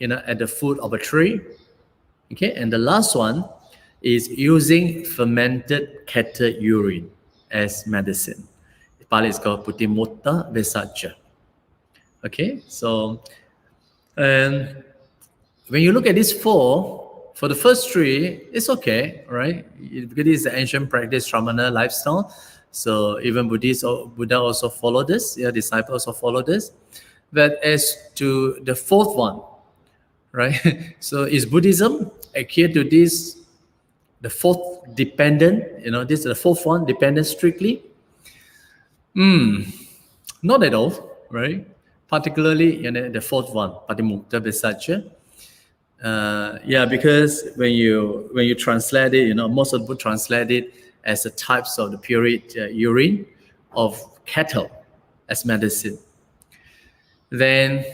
at the foot of a tree, okay? And the last one is using fermented cattle urine as medicine. In Pali it's called Putimutta Vesaja. Okay, so, and when you look at these four, for the first three, it's okay, right? Because it's the ancient practice, Shramana lifestyle. So even Buddha also followed this, disciples also follow this. But as to the fourth one, right? So is Buddhism adhere to this, the fourth dependent, this is the fourth one, dependent strictly? Not at all, right? Particularly the fourth one, Patimukta Vesaja. Because when you translate it, most of the book translate it as the types of the purid urine of cattle as medicine. Then,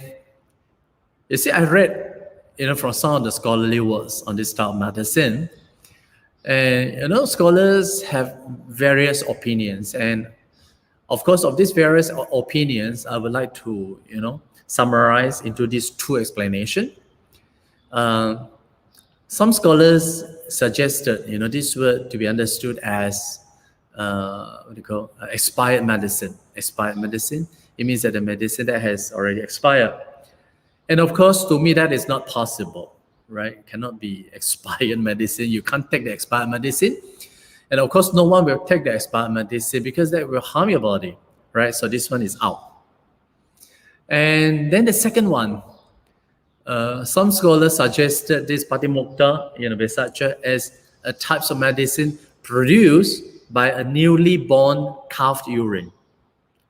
you see, I read, from some of the scholarly works on this type of medicine, and scholars have various opinions, and of course, of these various opinions, I would like to, summarize into these two explanations. Some scholars suggested, this word to be understood as expired medicine. Expired medicine. It means that the medicine that has already expired. And of course, to me, that is not possible, right? It cannot be expired medicine. You can't take the expired medicine. And of course, no one will take the expired medicine because that will harm your body, right? So this one is out. And then the second one, some scholars suggested this Patimukta, Vesaja, as a types of medicine produced by a newly born calf urine.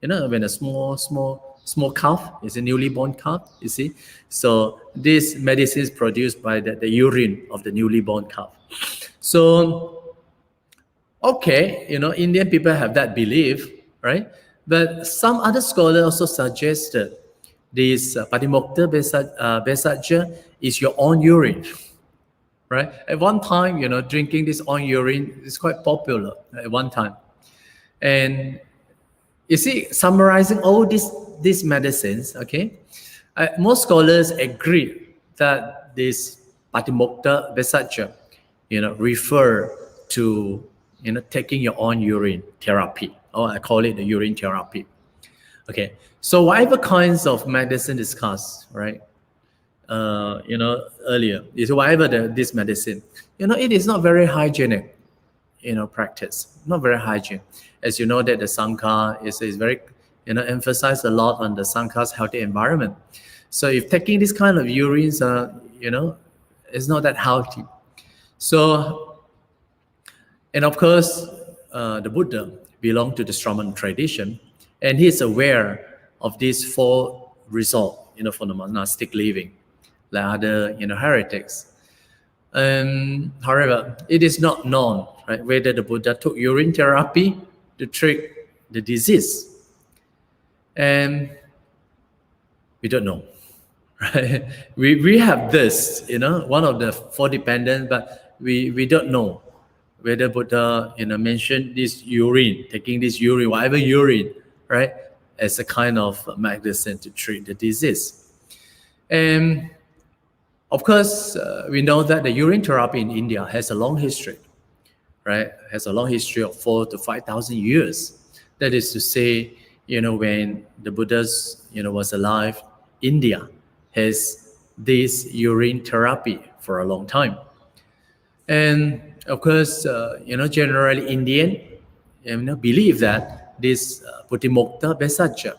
When a small calf is a newly born calf, you see. So this medicine is produced by the urine of the newly born calf. So, okay, Indian people have that belief, right? But some other scholars also suggested this Patimukta Vesaja is your own urine, right? At one time, drinking this own urine is quite popular at one time. And you see, summarizing all these medicines, okay, most scholars agree that this Patimukta Vesaja, refer to, taking your own urine therapy, or I call it the urine therapy. Okay, so whatever kinds of medicine discussed, right, earlier, is whatever this medicine, it is not very hygienic, practice, not very hygienic. As you know that the Sangha is very, emphasize a lot on the Sangha's healthy environment. So if taking this kind of urines, it's not that healthy. So, and of course, the Buddha belonged to the Shramana tradition, and he is aware of these four results, for the monastic living, like other, heretics. However, it is not known, right, whether the Buddha took urine therapy to treat the disease. And we don't know, right? We have this, one of the four dependents, but we don't know whether Buddha, mentioned this urine, taking this urine, whatever urine, right, as a kind of medicine to treat the disease. And of course, we know that the urine therapy in India has a long history, right? Has a long history of 4,000 to 5,000 years. That is to say, when the Buddhas, was alive, India has this urine therapy for a long time. And of course, generally Indian, believe that this Patimukta Vesaja,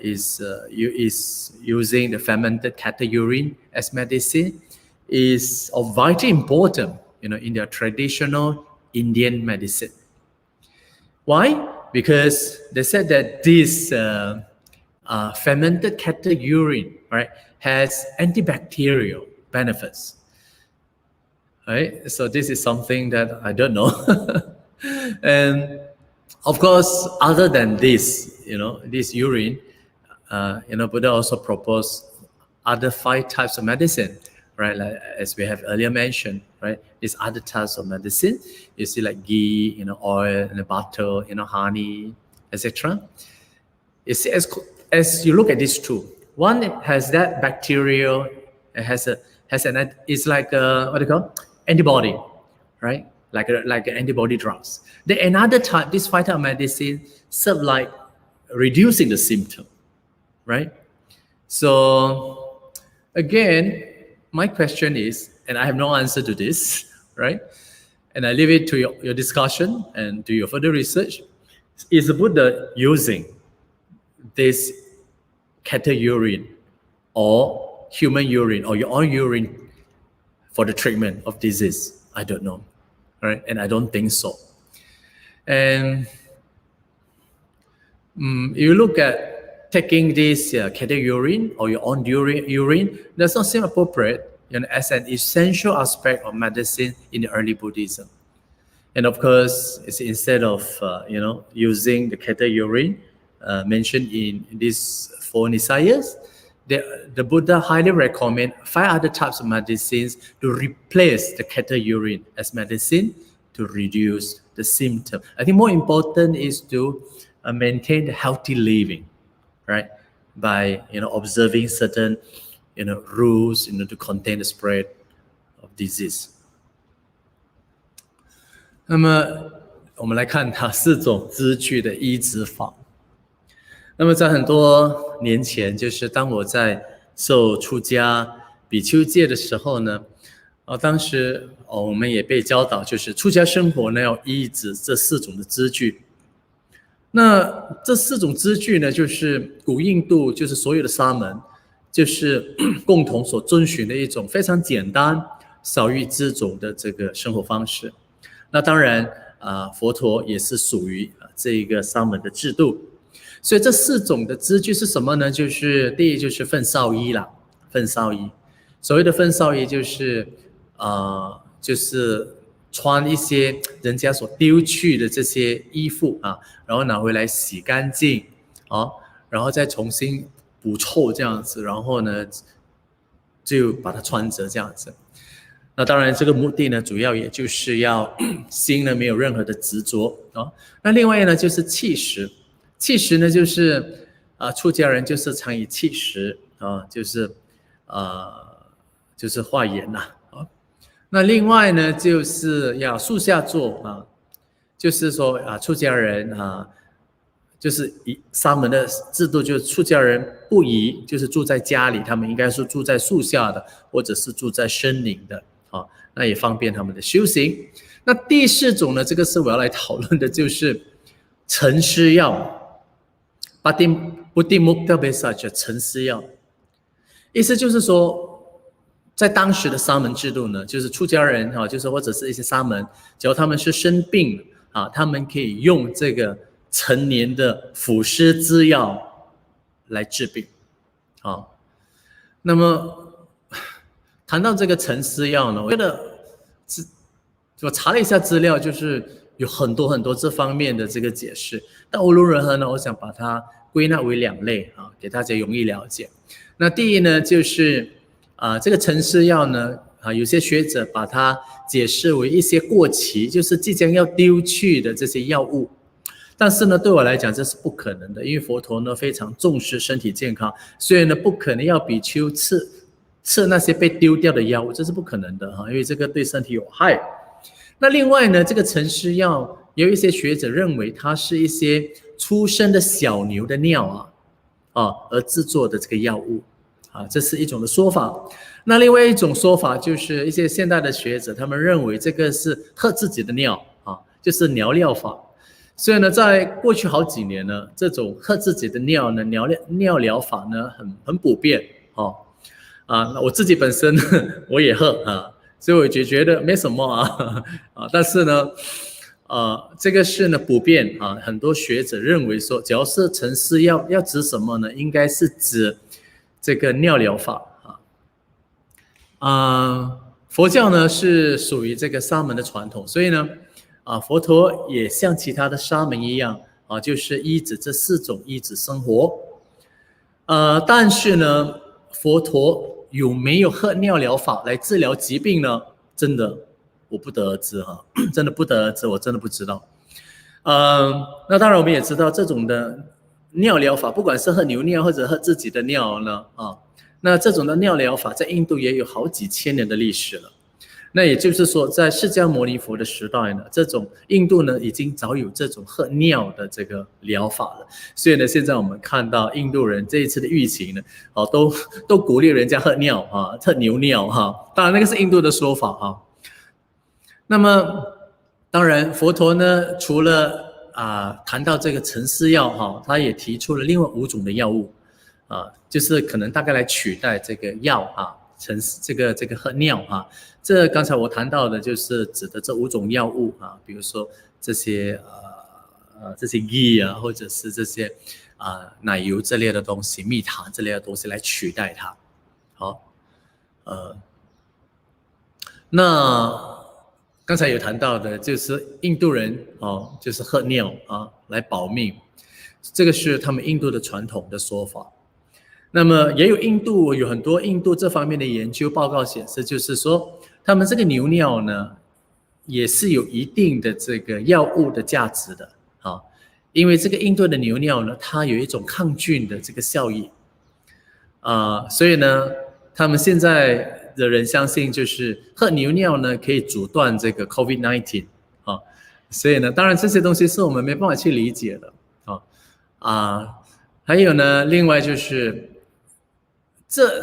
is using the fermented cattle urine as medicine is of vital importance, in their traditional Indian medicine. Why? Because they said that this fermented cattle urine, right, has antibacterial benefits. Right? So this is something that I don't know. And of course, other than this, this urine, Buddha also proposed other 5 types of medicine, right? Like, as we have earlier mentioned, right? These other types of medicine, you see like ghee, oil, and butter, honey, etc. You see, as you look at these two, one has that bacterial, it it's like what do you call antibody, right? Like an antibody drugs. Then another type, this type of medicine serve like reducing the symptom, right? So again, my question is, and I have no answer to this, right? And I leave it to your discussion and to your further research. Is the Buddha using this cattle urine or human urine or your own urine for the treatment of disease? I don't know, right? And I don't think so. And you look at taking this cattle urine or your own urine, does not seem appropriate as an essential aspect of medicine in the early Buddhism. And of course, it's instead of using the cattle urine mentioned in these 4 Nisayas, the Buddha highly recommend 5 other types of medicines to replace the cattle urine as medicine to reduce the symptom. I think more important is to maintain the healthy living, right? By observing certain rules to contain the spread of disease. 那么我们来看它4种支具的医治法。那么在很多年前，就是当我在受出家比丘戒的时候呢，当时我们也被教导，就是出家生活呢要医治这4种的支具。那这4种支具呢，就是古印度就是所有的沙门就是共同所遵循的一种非常简单少欲知种的这个生活方式。那当然佛陀也是属于这一个沙门的制度。所以这4种的支具是什么呢？就是第一就是粪扫衣啦，粪扫衣。所谓的粪扫衣就是穿一些人家所丢去的这些衣服然后拿回来洗干净然后再重新补臭这样子，然后呢就把它穿着这样子。那当然这个目的呢，主要也就是要心呢没有任何的执着那另外呢就是弃食，弃食呢就是出家人就是常以弃食就是化缘呐那另外呢就是要树下坐就是说出家人就是沙门的制度，就是出家人不宜就是住在家里，他们应该是住在树下的，或者是住在森林的那也方便他们的修行。那第4种呢，这个是我要来讨论的，就是沉思药Buddhimukta Bhesa沉思药。意思就是说，在当时的沙门制度呢，就是出家人就是或者是一些沙门，只要他们是生病他们可以用这个陈年的腐尸之药来治病那么谈到这个沉思药呢，我觉得我查了一下资料，就是有很多很多这方面的这个解释，但无论如何呢，我想把它归纳为2类给大家容易了解。那第一呢，就是这个沉思药呢有些学者把它解释为一些过期，就是即将要丢去的这些药物。但是呢，对我来讲这是不可能的，因为佛陀呢非常重视身体健康，所以呢不可能要比丘吃那些被丢掉的药物，这是不可能的因为这个对身体有害。那另外呢，这个沉思药有一些学者认为它是一些出生的小牛的尿而制作的这个药物这是一种的说法。那另外一种说法就是一些现代的学者他们认为这个是喝自己的尿就是鸟疗法。所以呢，在过去好几年呢，这种喝自己的尿呢，尿疗法呢很普遍我自己本身我也喝所以我就觉得没什么但是呢这个是呢普遍很多学者认为说，只要是沉思药要指什么呢？应该是指这个尿疗法佛教呢是属于这个沙门的传统，所以呢佛陀也像其他的沙门一样就是医治这4种医治生活但是呢佛陀有没有喝尿疗法来治疗疾病呢？真的我不得而知哈，真的不得而知，我真的不知道。那当然我们也知道这种的尿疗法，不管是喝牛尿或者喝自己的尿呢，那这种的尿疗法在印度也有好几千年的历史了。那也就是说，在释迦牟尼佛的时代呢，这种印度呢已经早有这种喝尿的这个疗法了。所以呢，现在我们看到印度人这一次的疫情呢，都鼓励人家喝尿啊，喝牛尿哈。当然那个是印度的说法哈。那么当然佛陀呢，除了谈到这个沉思药哈，他也提出了另外5种的药物就是可能大概来取代这个药这个喝尿这刚才我谈到的就是指的这5种药物比如说这些ghee或者是这些奶油这类的东西、蜜糖这类的东西来取代它。好，那刚才有谈到的就是印度人就是喝尿来保命，这个是他们印度的传统的说法。那么也有很多印度这方面的研究报告显示，就是说他们这个牛尿呢也是有一定的这个药物的价值的因为这个印度的牛尿呢，它有一种抗菌的这个效益所以呢他们现在的人相信就是喝牛尿呢可以阻断这个 COVID-19 所以呢当然这些东西是我们没办法去理解的还有呢另外就是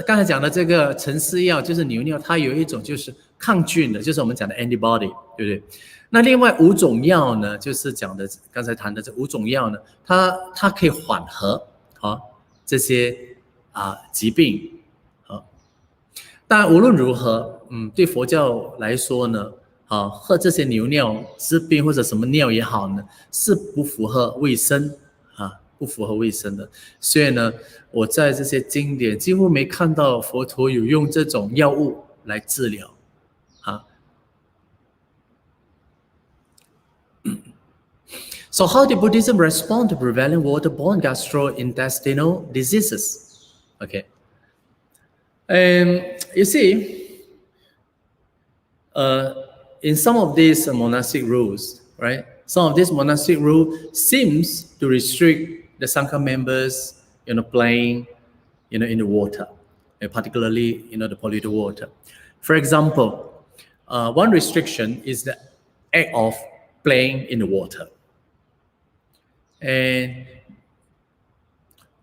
刚才讲的这个沉思药就是牛尿，它有一种就是抗菌的，就是我们讲的 antibody， 对不对？那另外5种药呢，就是讲的刚才谈的这5种药呢，它可以缓和这些疾病当然无论如何对佛教来说呢喝这些牛尿治病或者什么尿也好呢，是不符合卫生不符合卫生的。所以呢我在这些经典几乎没看到佛陀有用这种药物来治疗So how did Buddhism respond to prevailing waterborne gastrointestinal diseases? Okay. You see, in some of these monastic rules, right? Some of these monastic rules seems to restrict the Sangha members, playing, in the water, particularly, the polluted water. For example, one restriction is the act of playing in the water. And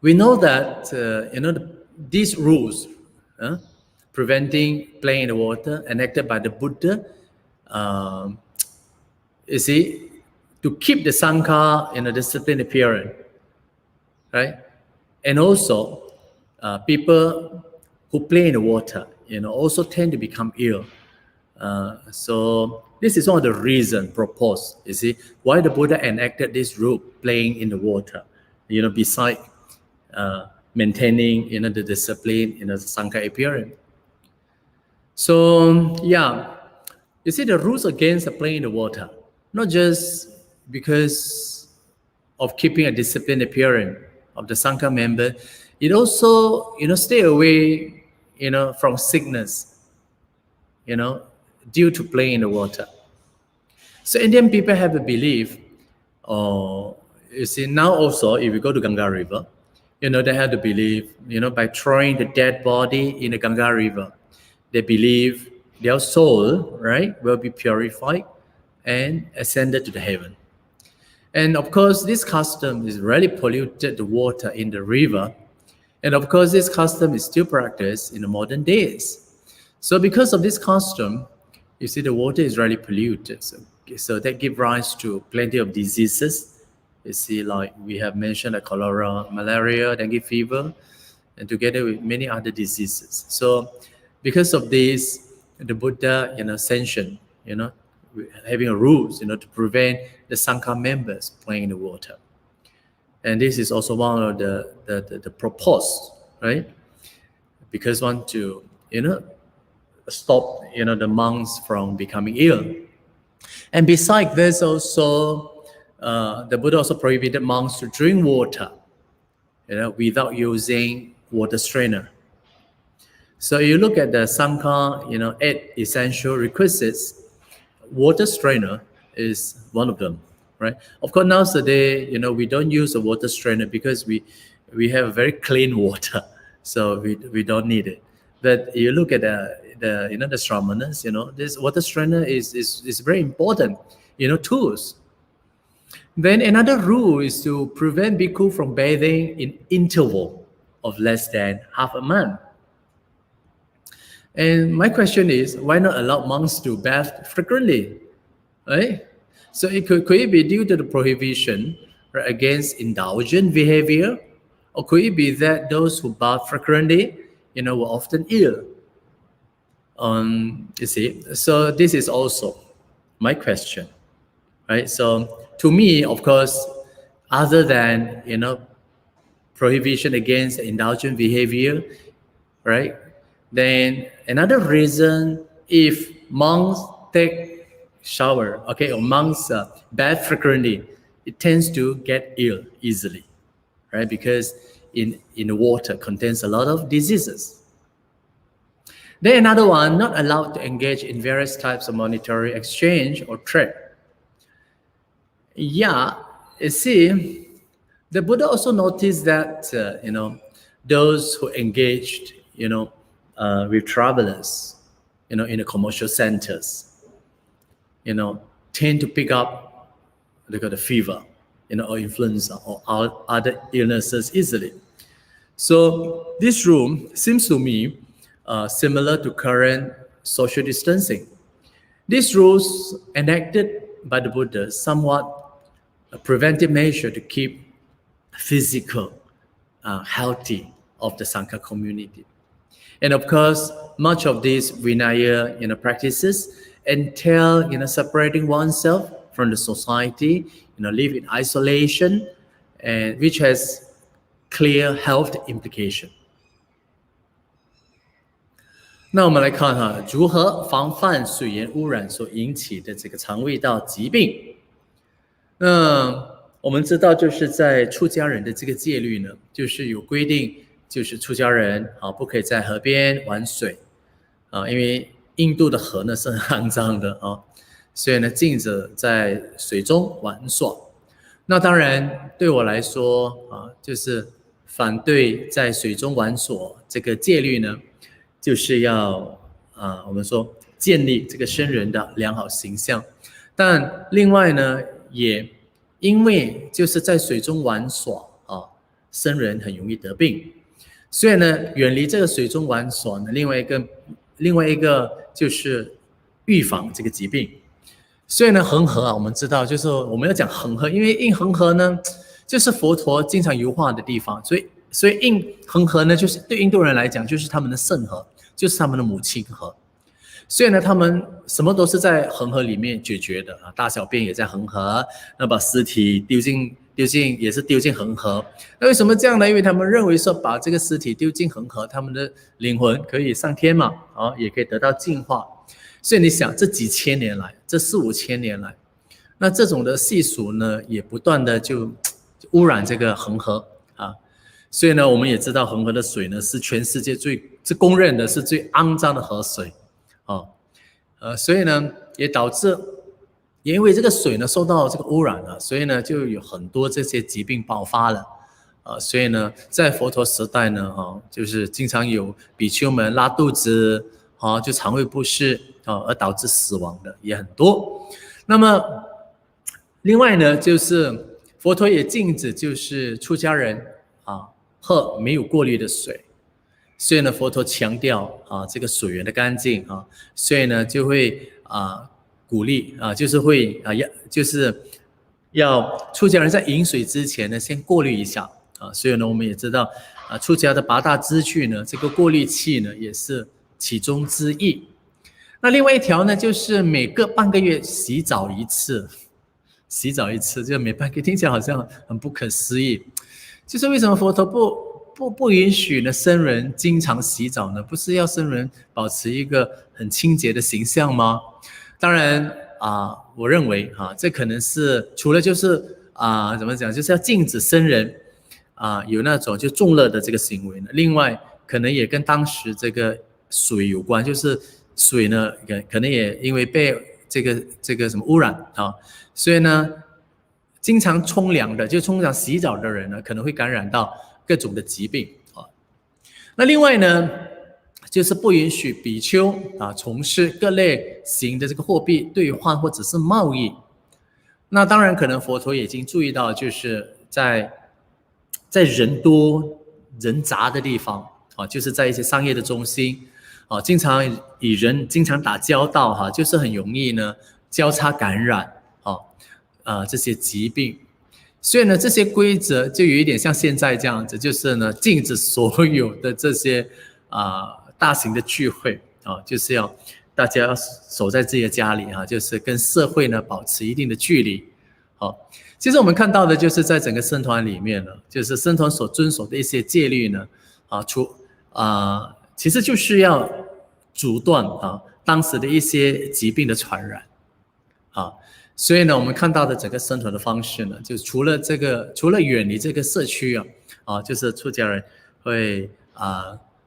we know that, these rules preventing playing in the water enacted by the Buddha, you see, to keep the Sangha in a disciplined appearance, right? And also, people who play in the water, also tend to become ill. So this is one of the reasons proposed, you see, why the Buddha enacted this rule, playing in the water, beside maintaining, the discipline in the Sangha appearance. So, yeah, you see the rules against playing in the water, not just because of keeping a disciplined appearance of the Sangha member, it also, stay away, from sickness, due to playing in the water. So Indian people have a belief, you see, now also, if you go to Ganga River, they have the belief, by throwing the dead body in the Ganga River, they believe their soul, right, will be purified and ascended to the heaven. And of course, this custom is really polluted the water in the river. And of course, this custom is still practiced in the modern days. So because of this custom, you see the water is really polluted. So that gives rise to plenty of diseases. You see, like we have mentioned, like cholera, malaria, dengue fever, and together with many other diseases. So because of this, the Buddha, sanctioned, having a rules, to prevent the Sangha members playing in the water. And this is also one of the proposed, right? Because want to, stop, the monks from becoming ill. And besides this also, the Buddha also prohibited monks to drink water, without using water strainer. So you look at the Sangha, 8 essential requisites, water strainer is one of them, right? Of course, nowadays, we don't use a water strainer because we have very clean water, so we don't need it. But you look at the Sramanas, this water strainer is very important, tools. Then another rule is to prevent bhikkhu from bathing in interval of less than half a month. And my question is, why not allow monks to bath frequently, right? So could it be due to the prohibition, right, against indulgent behavior? Or could it be that those who bath frequently, were often ill? You see, so this is also my question, right? So to me, of course, other than, prohibition against indulgent behavior, right? Then another reason, if monks take shower, okay, or monks bath frequently, it tends to get ill easily, right? Because in the water contains a lot of diseases. Then another one, not allowed to engage in various types of monetary exchange or trade. Yeah, you see, the Buddha also noticed that, those who engaged, with travelers, in the commercial centers, tend to pick up the fever, or influenza or other illnesses easily. So this rule seems to me similar to current social distancing. These rules enacted by the Buddha somewhat a preventive measure to keep physical healthy of the Sangha community. And of course, much of these Vinaya practices entail separating oneself from the society, live in isolation, and which has clear health implication. 那我们来看哈，如何防范水源污染所引起的这个肠胃道疾病。那我们知道，就是在出家人的这个戒律呢，就是有规定，就是出家人不可以在河边玩水因为印度的河呢是很肮脏的所以呢禁止在水中玩耍。那当然对我来说就是反对在水中玩耍这个戒律呢，就是要我们说建立这个僧人的良好形象。但另外呢，也因为就是在水中玩耍僧人很容易得病，所以呢远离这个水中玩耍呢，另外一个就是预防这个疾病。所以呢恒河我们知道就是我们要讲恒河，因为印恒河呢就是佛陀经常游化的地方，所以印恒河呢就是对印度人来讲就是他们的圣河，就是他们的母亲河。所以呢他们什么都是在恒河里面解决的大小便也在恒河，那把尸体丢进恒河。那为什么这样呢？因为他们认为说把这个尸体丢进恒河，他们的灵魂可以上天嘛也可以得到净化。所以你想这几千年来，这4-5千年来，那这种的习俗呢也不断的就污染这个恒河所以呢我们也知道恒河的水呢是全世界是公认的是最肮脏的河水所以呢也导致也因为这个水呢受到这个污染了，所以呢就有很多这些疾病爆发了所以呢在佛陀时代呢就是经常有比丘们拉肚子就肠胃不适而导致死亡的也很多。那么另外呢就是佛陀也禁止就是出家人喝没有过滤的水，所以呢佛陀强调这个水源的干净所以呢就会鼓励就是会就是要出家人在饮水之前呢先过滤一下所以呢我们也知道出家的8大支具呢这个过滤器呢也是其中之一。那另外一条呢就是每个半个月洗澡一次，就每半个月，听起来好像很不可思议。就是为什么佛陀不允许呢僧人经常洗澡呢？不是要僧人保持一个很清洁的形象吗？当然我认为这可能是除了就是怎么讲，就是要禁止僧人有那种就众乐的这个行为呢，另外可能也跟当时这个水有关，就是水呢可能也因为被这个什么污染啊，所以呢经常冲凉的，就冲凉洗澡的人呢，可能会感染到各种的疾病啊。那另外呢，就是不允许比丘啊从事各类型的这个货币兑换或者是贸易。那当然，可能佛陀也已经注意到，就是在人多人杂的地方啊，就是在一些商业的中心啊，经常与人经常打交道哈，就是很容易呢交叉感染这些疾病。所以呢，这些规则就有一点像现在这样子，就是呢禁止所有的这些大型的聚会啊，就是要大家要守在自己的家里啊，就是跟社会呢保持一定的距离。好，其实我们看到的就是在整个僧团里面呢，就是僧团所遵守的一些戒律呢，其实就是要阻断当时的一些疾病的传染啊。所以呢，我们看到的整个生活的方式呢，就除了远离这个社区就是出家人会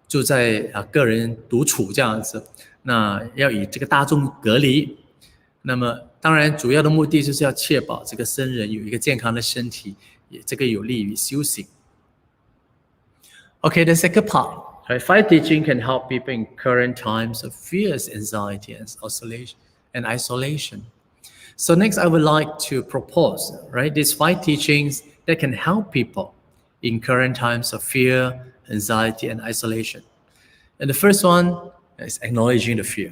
住在个人独处这样子，那要与这个大众隔离。那么当然主要的目的就是要确保这个僧人有一个健康的身体，也这个有利于修行。Okay, the second part, right? Five teaching can help people in current times of fears, anxiety, and isolation. So next, I would like to propose, right, these 5 teachings that can help people in current times of fear, anxiety, and isolation. And the first one is acknowledging the fear,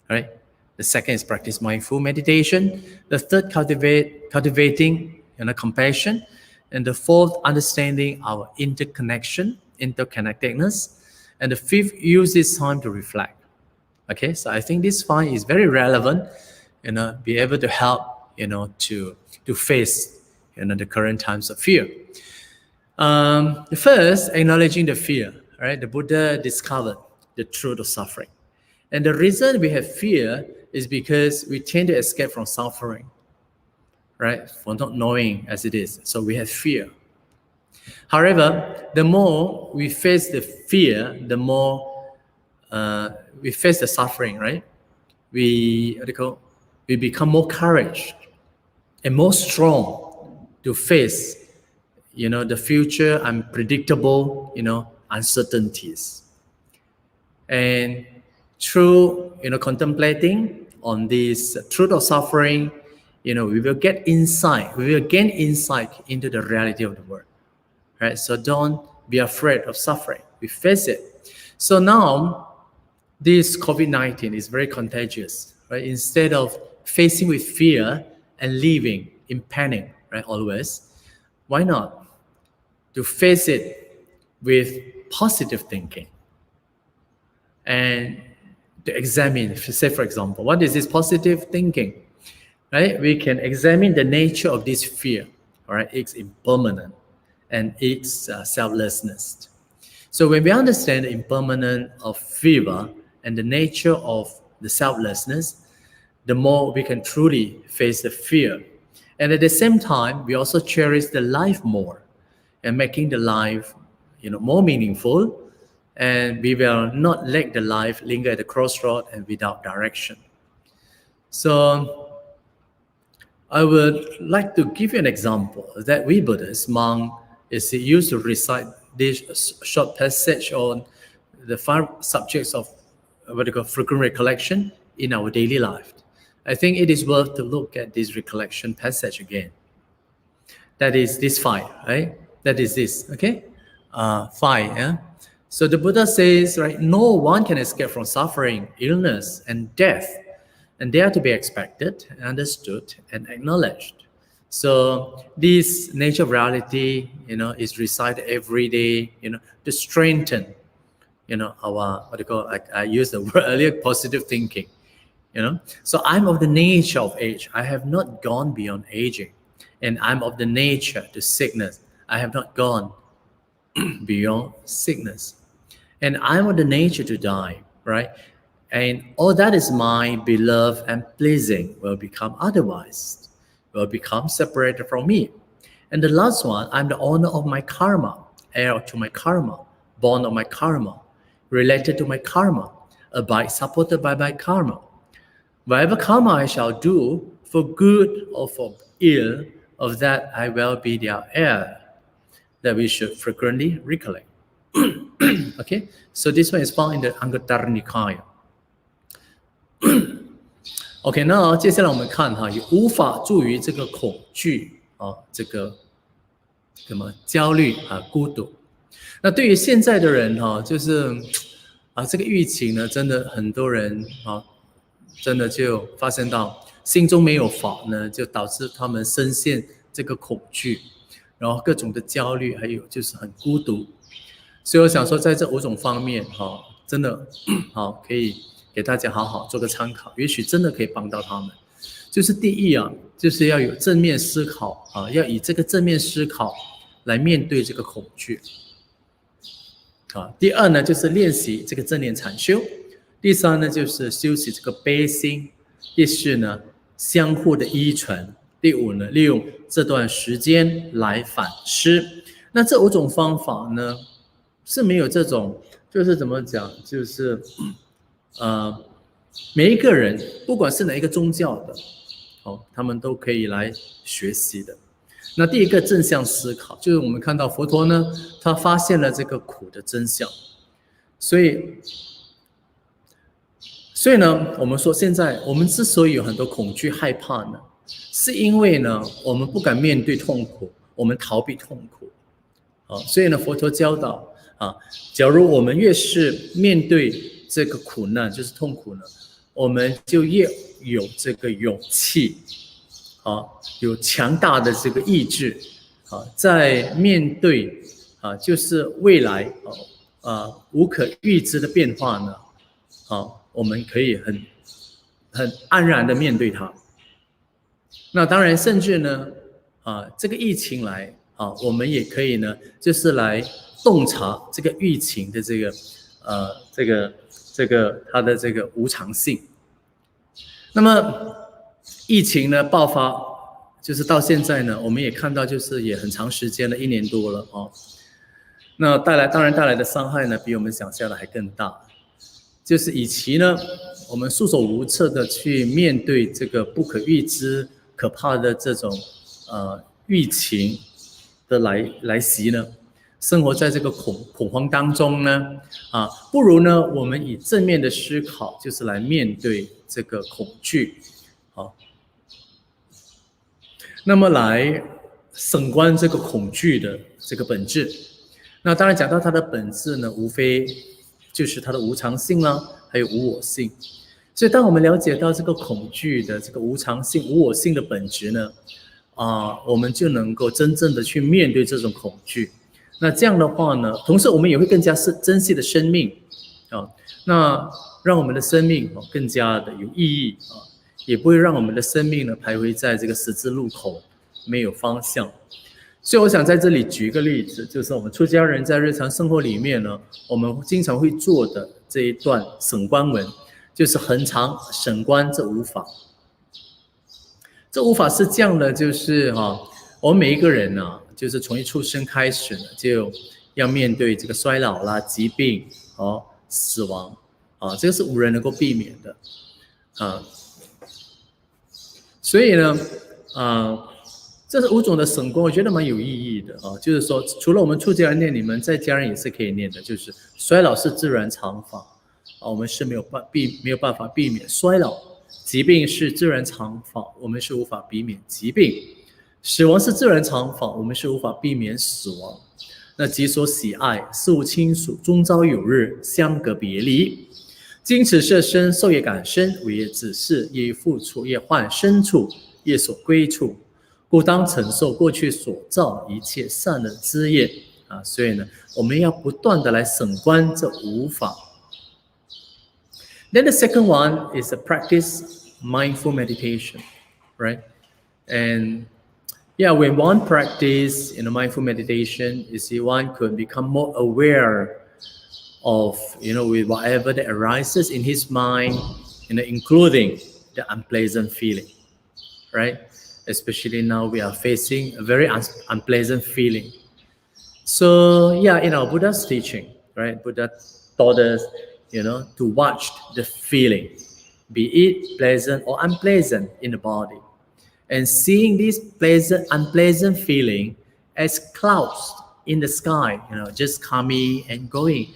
right? The second is practice mindful meditation. The third, cultivating compassion. And the fourth, understanding our interconnectedness. And the fifth, use this time to reflect. Okay, so I think this 5 is very relevant, be able to help, to face, the current times of fear. The first, acknowledging the fear, right? The Buddha discovered the truth of suffering. And the reason we have fear is because we tend to escape from suffering, right? For not knowing as it is. So we have fear. However, the more we face the fear, the more we face the suffering, right? We become more courage and more strong to face, the future unpredictable, uncertainties. And through, contemplating on this truth of suffering, we will gain insight into the reality of the world, right? So don't be afraid of suffering. We face it. So now, this COVID-19 is very contagious, right? Instead of facing with fear and living in panic, right, always, why not to face it with positive thinking and to examine, say for example, what is this positive thinking, right? We can examine the nature of this fear, all right? It's impermanent and it's selflessness. So when we understand the impermanence of fear and the nature of the selflessness, the more we can truly face the fear. And at the same time, we also cherish the life more and making the life, more meaningful. And we will not let the life linger at the crossroad and without direction. So I would like to give you an example that we Buddhists, monk, used to recite this short passage on the 5 subjects of frequent recollection in our daily life. I think it is worth to look at this recollection passage again. That is this 5, right? That is this, okay? 5, yeah? So the Buddha says, right, no one can escape from suffering, illness, and death. And they are to be expected, understood, and acknowledged. So this nature of reality, is recited every day, to strengthen, our, I used the word earlier, positive thinking, So I'm of the nature of age. I have not gone beyond aging. And I'm of the nature to sickness. I have not gone beyond sickness. And I'm of the nature to die, right? And all that is mine, beloved and pleasing, will become otherwise, will become separated from me. And the last one, I'm the owner of my karma, heir to my karma, born of my karma, related to my karma. abide supported by karma. Whatever karma I shall do, for good or for ill, of that I will be their heir. That we should frequently recollect. Okay, so this one is found in the Anguttara Nikaya. OK， 那接下来我们看哈，有无法助于这个恐惧啊，这个什么焦虑啊、孤独。那对于现在的人哈，就是这个疫情呢，真的很多人真的就发现到心中没有法呢，就导致他们深陷这个恐惧，然后各种的焦虑，还有就是很孤独。所以我想说，在这5种方面真的可以给大家好好做个参考，也许真的可以帮到他们。就是第一就是要有正面思考要以这个正面思考来面对这个恐惧第二呢，就是练习这个正念禅修。第三呢，就是修习这个悲心。第四呢，相互的依存。第五呢，利用这段时间来反思。那这5种方法呢，是没有这种，就是怎么讲，就是每一个人不管是哪一个宗教的他们都可以来学习的。那第一个正向思考，就是我们看到佛陀呢，他发现了这个苦的真相。所以呢，我们说现在我们之所以有很多恐惧害怕呢，是因为呢我们不敢面对痛苦，我们逃避痛苦所以呢佛陀教导假如我们越是面对这个苦难，就是痛苦呢，我们就越有这个勇气有强大的这个意志在面对就是未来无可预知的变化呢我们可以很安然的面对它。那当然甚至呢这个疫情来我们也可以呢就是来洞察这个疫情的这个它的这个无常性。那么疫情呢爆发，就是到现在呢，我们也看到就是也很长时间了，1年多了那当然带来的伤害呢，比我们想象的还更大。就是与其呢，我们束手无策的去面对这个不可预知、可怕的这种疫情的来袭呢，生活在这个恐慌当中呢，不如呢，我们以正面的思考，就是来面对这个恐惧，那么来审观这个恐惧的这个本质。那当然讲到它的本质呢，无非就是它的无常性啦，还有无我性。所以当我们了解到这个恐惧的这个无常性、无我性的本质呢，我们就能够真正的去面对这种恐惧。那这样的话呢，同时我们也会更加珍惜的生命那让我们的生命更加的有意义也不会让我们的生命呢徘徊在这个十字路口没有方向。所以我想在这里举一个例子，就是我们出家人在日常生活里面呢，我们经常会做的这一段审观文，就是恒常审观这5法。这5法是这样的，就是我们每一个人呢，就是从一出生开始呢，就要面对这个衰老啦、疾病死亡这个是无人能够避免的所以呢这是5种的审观，我觉得蛮有意义的就是说，除了我们出家人念，你们在家人也是可以念的，就是衰老是自然常法我们是没有办法避免衰老；疾病是自然常法，我们是无法避免疾病；死亡是自然常法，我们是无法避免死亡。那己所喜爱，事物亲属，终朝有日，相隔别离。今此色身，受业感生，为业自是，业复处，业患生处，业所归处。故当承受过去所造一切善的之业所以呢，我们要不断的来审观这5法。Then the second one is to practice mindful meditation, right? And when one practice mindful meditation, you see, one could become more aware of with whatever that arises in his mind, including the unpleasant feeling, right? Especially now we are facing a very unpleasant feeling. So in our Buddha's teaching, right, Buddha taught us to watch the feeling, be it pleasant or unpleasant in the body, and seeing this pleasant, unpleasant feeling as clouds in the sky, just coming and going,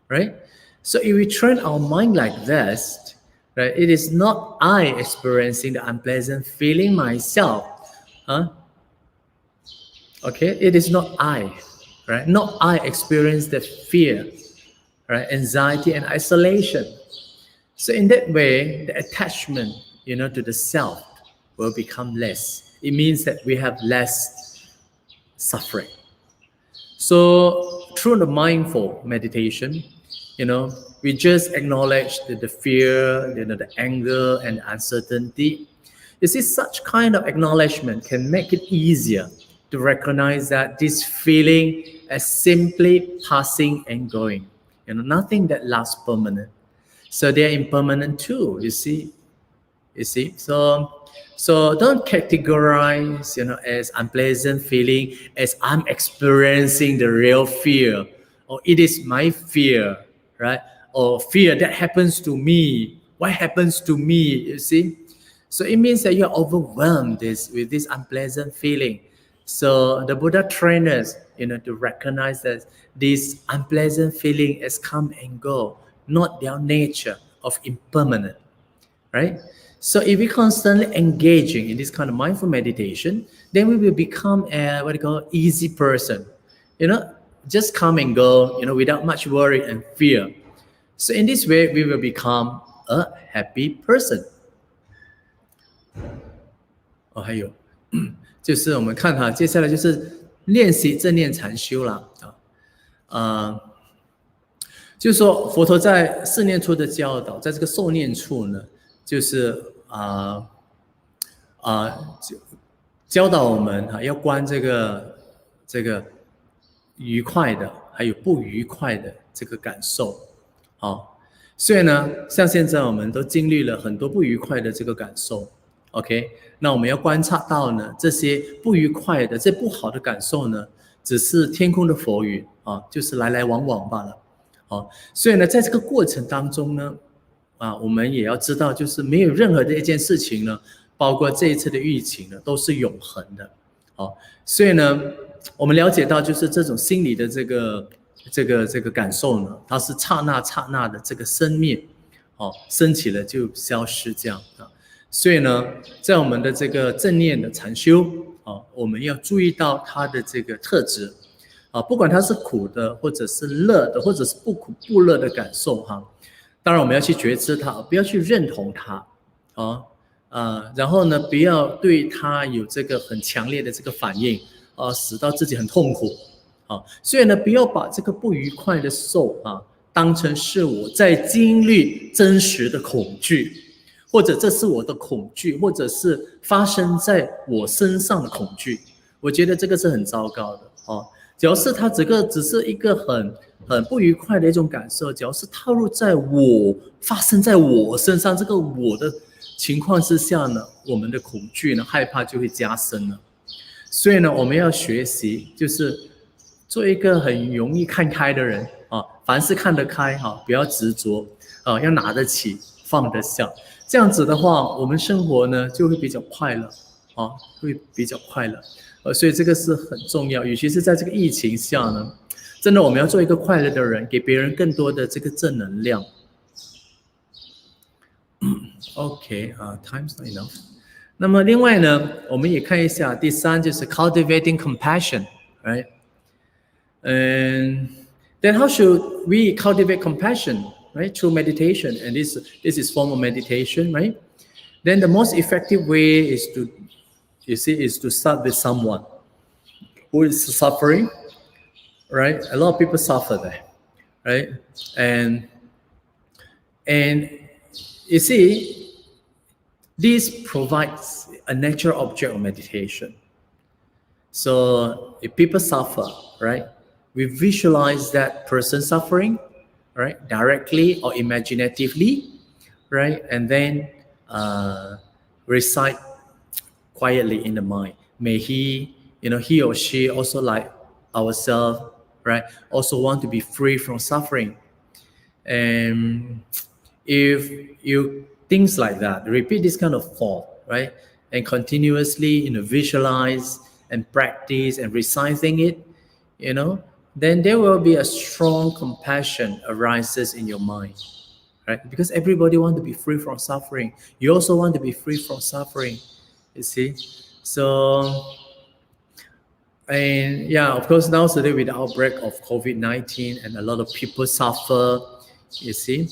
right? So if we train our mind like this, right, it is not I experiencing the unpleasant feeling myself, okay? It is not I, right? Not I experience the fear, right? Anxiety and isolation. So in that way, the attachment, to the self will become less. It means that we have less suffering. So through the mindful meditation, we just acknowledge the fear, the anger and uncertainty. You see, such kind of acknowledgement can make it easier to recognize that this feeling is simply passing and going. Nothing that lasts permanent. So they are impermanent too, you see. So don't categorize, as unpleasant feeling as I'm experiencing the real fear, or it is my fear, right? Or fear that happens to me. What happens to me? You see. So it means that you're overwhelmed with this unpleasant feeling. So the Buddha trained us, to recognize that this unpleasant feeling has come and go, not their nature of impermanent, right? So if we constantly engaging in this kind of mindful meditation, then we will become a easy person, just come and go, without much worry and fear. So in this way, we will become a happy person. 还有就是我们看哈，接下来就是练习正念禅修了就是说佛陀在四念处的教导，在这个受念处呢，就是教导我们要观这个愉快的还有不愉快的这个感受。所以呢，像现在我们都经历了很多不愉快的这个感受 ，OK， 那我们要观察到呢，这些不愉快的、这不好的感受呢，只是天空的浮云就是来来往往罢了。所以呢，在这个过程当中呢，我们也要知道，就是没有任何的一件事情呢，包括这一次的疫情呢，都是永恒的。所以呢，我们了解到，就是这种心理的这个感受呢，它是刹那刹那的这个生灭，升起了就消失这样所以呢，在我们的这个正念的禅修我们要注意到它的这个特质不管它是苦的，或者是乐的，或者是不苦不乐的感受当然我们要去觉知它，不要去认同它然后呢，不要对它有这个很强烈的这个反应使到自己很痛苦所以呢，不要把这个不愉快的受当成是我在经历真实的恐惧，或者这是我的恐惧，或者是发生在我身上的恐惧。我觉得这个是很糟糕的只要是它这个只是一个很不愉快的一种感受，只要是套入在我发生在我身上这个我的情况之下呢，我们的恐惧呢、害怕就会加深了。所以呢，我们要学习，就是做一个很容易看开的人凡事看得开不要执着要拿得起放得下，这样子的话，我们生活呢就会比较快乐会比较快乐所以这个是很重要，尤其是在这个疫情下呢，真的我们要做一个快乐的人，给别人更多的这个正能量。OK time's not enough。那么另外呢，我们也看一下第三，就是 cultivating compassion， right？ And then how should we cultivate compassion, right? Through meditation, and this is form of meditation, right? Then the most effective way is to start with someone who is suffering, right? A lot of people suffer there, right? And you see, this provides a natural object of meditation. So if people suffer, right, we visualize that person suffering, right, directly or imaginatively, right, and then recite quietly in the mind. May he or she also like ourselves, right, also want to be free from suffering, And if you things like that, repeat this kind of thought, right? And continuously, visualize and practice and reciting it, then there will be a strong compassion arises in your mind, right? Because everybody wants to be free from suffering. You also want to be free from suffering, you see? So, and yeah, of course, now today with the outbreak of COVID-19 and a lot of people suffer, you see?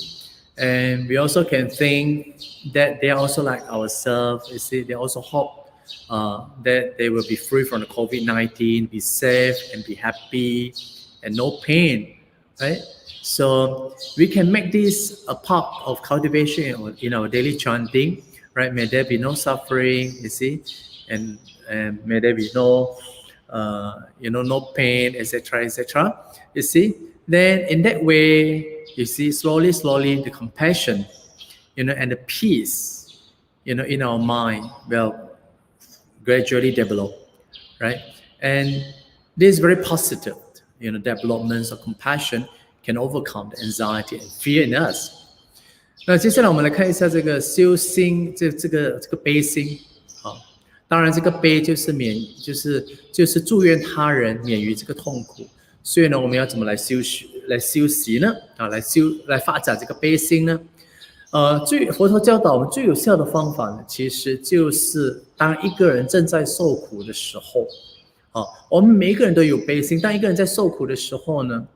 And we also can think that they are also like ourselves, you see? They also hope that they will be free from the COVID-19, be safe and be happy and no pain, right? So we can make this a part of cultivation in our daily chanting, right? May there be no suffering, you see, and may there be no, no pain, etc., etc. You see, then in that way, you see, slowly, the compassion, and the peace, in our mind will gradually develop, right? And this is very positive, developments of compassion can overcome the anxiety and fear in us. 那接下来我们来看一下这个修心，这个悲心，当然这个悲就是祝愿他人免于这个痛苦。所以呢，我们要怎么来修习呢？来发展这个悲心呢？佛陀教导我们最有效的方法呢，其实就是当一个人正在受苦的时候，我们每一个人都有悲心。当一个人在受苦的时候呢，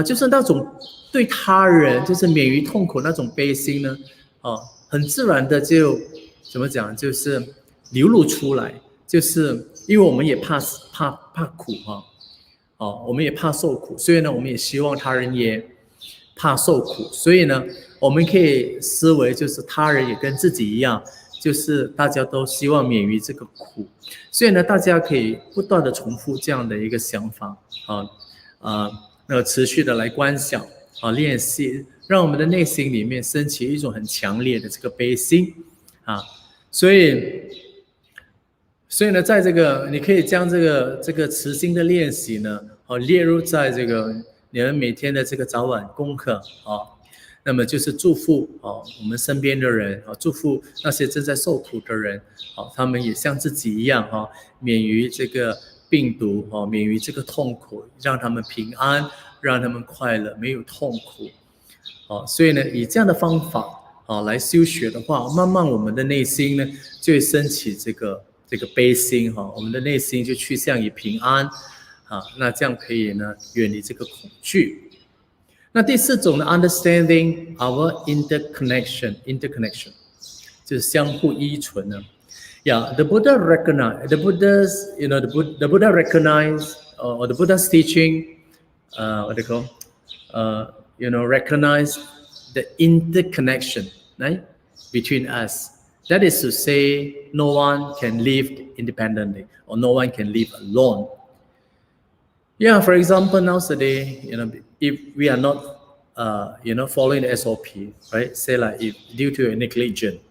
就是那种对他人就是免于痛苦那种悲心呢，很自然的就怎么讲，就是流露出来，就是因为我们也怕苦我们也怕受苦，所以呢，我们也希望他人也怕受苦，所以呢，我们可以思维就是他人也跟自己一样，就是大家都希望免于这个苦，所以呢，大家可以不断的重复这样的一个想法持续的来观想练习，让我们的内心里面升起一种很强烈的这个悲心所以呢，在这个你可以将这个慈心的练习呢列入在这个你们每天的这个早晚功课那么就是祝福我们身边的人祝福那些正在受苦的人他们也像自己一样免于这个病毒免于这个痛苦，让他们平安，让他们快乐，没有痛苦所以呢，以这样的方法来修学的话，慢慢我们的内心呢就会升起这个悲心我们的内心就趋向于平安那这样可以呢远离这个恐惧。那第四种呢 ，understanding our interconnection 就是相互依存呢。Yeah, the Buddha recognized the Buddha recognized or the Buddha's teaching, what they call, recognize the interconnection, right, between us. That is to say, no one can live independently or no one can live alone. Yeah, for example, nowadays, if we are not, following the SOP, right? Say like if due to a negligence,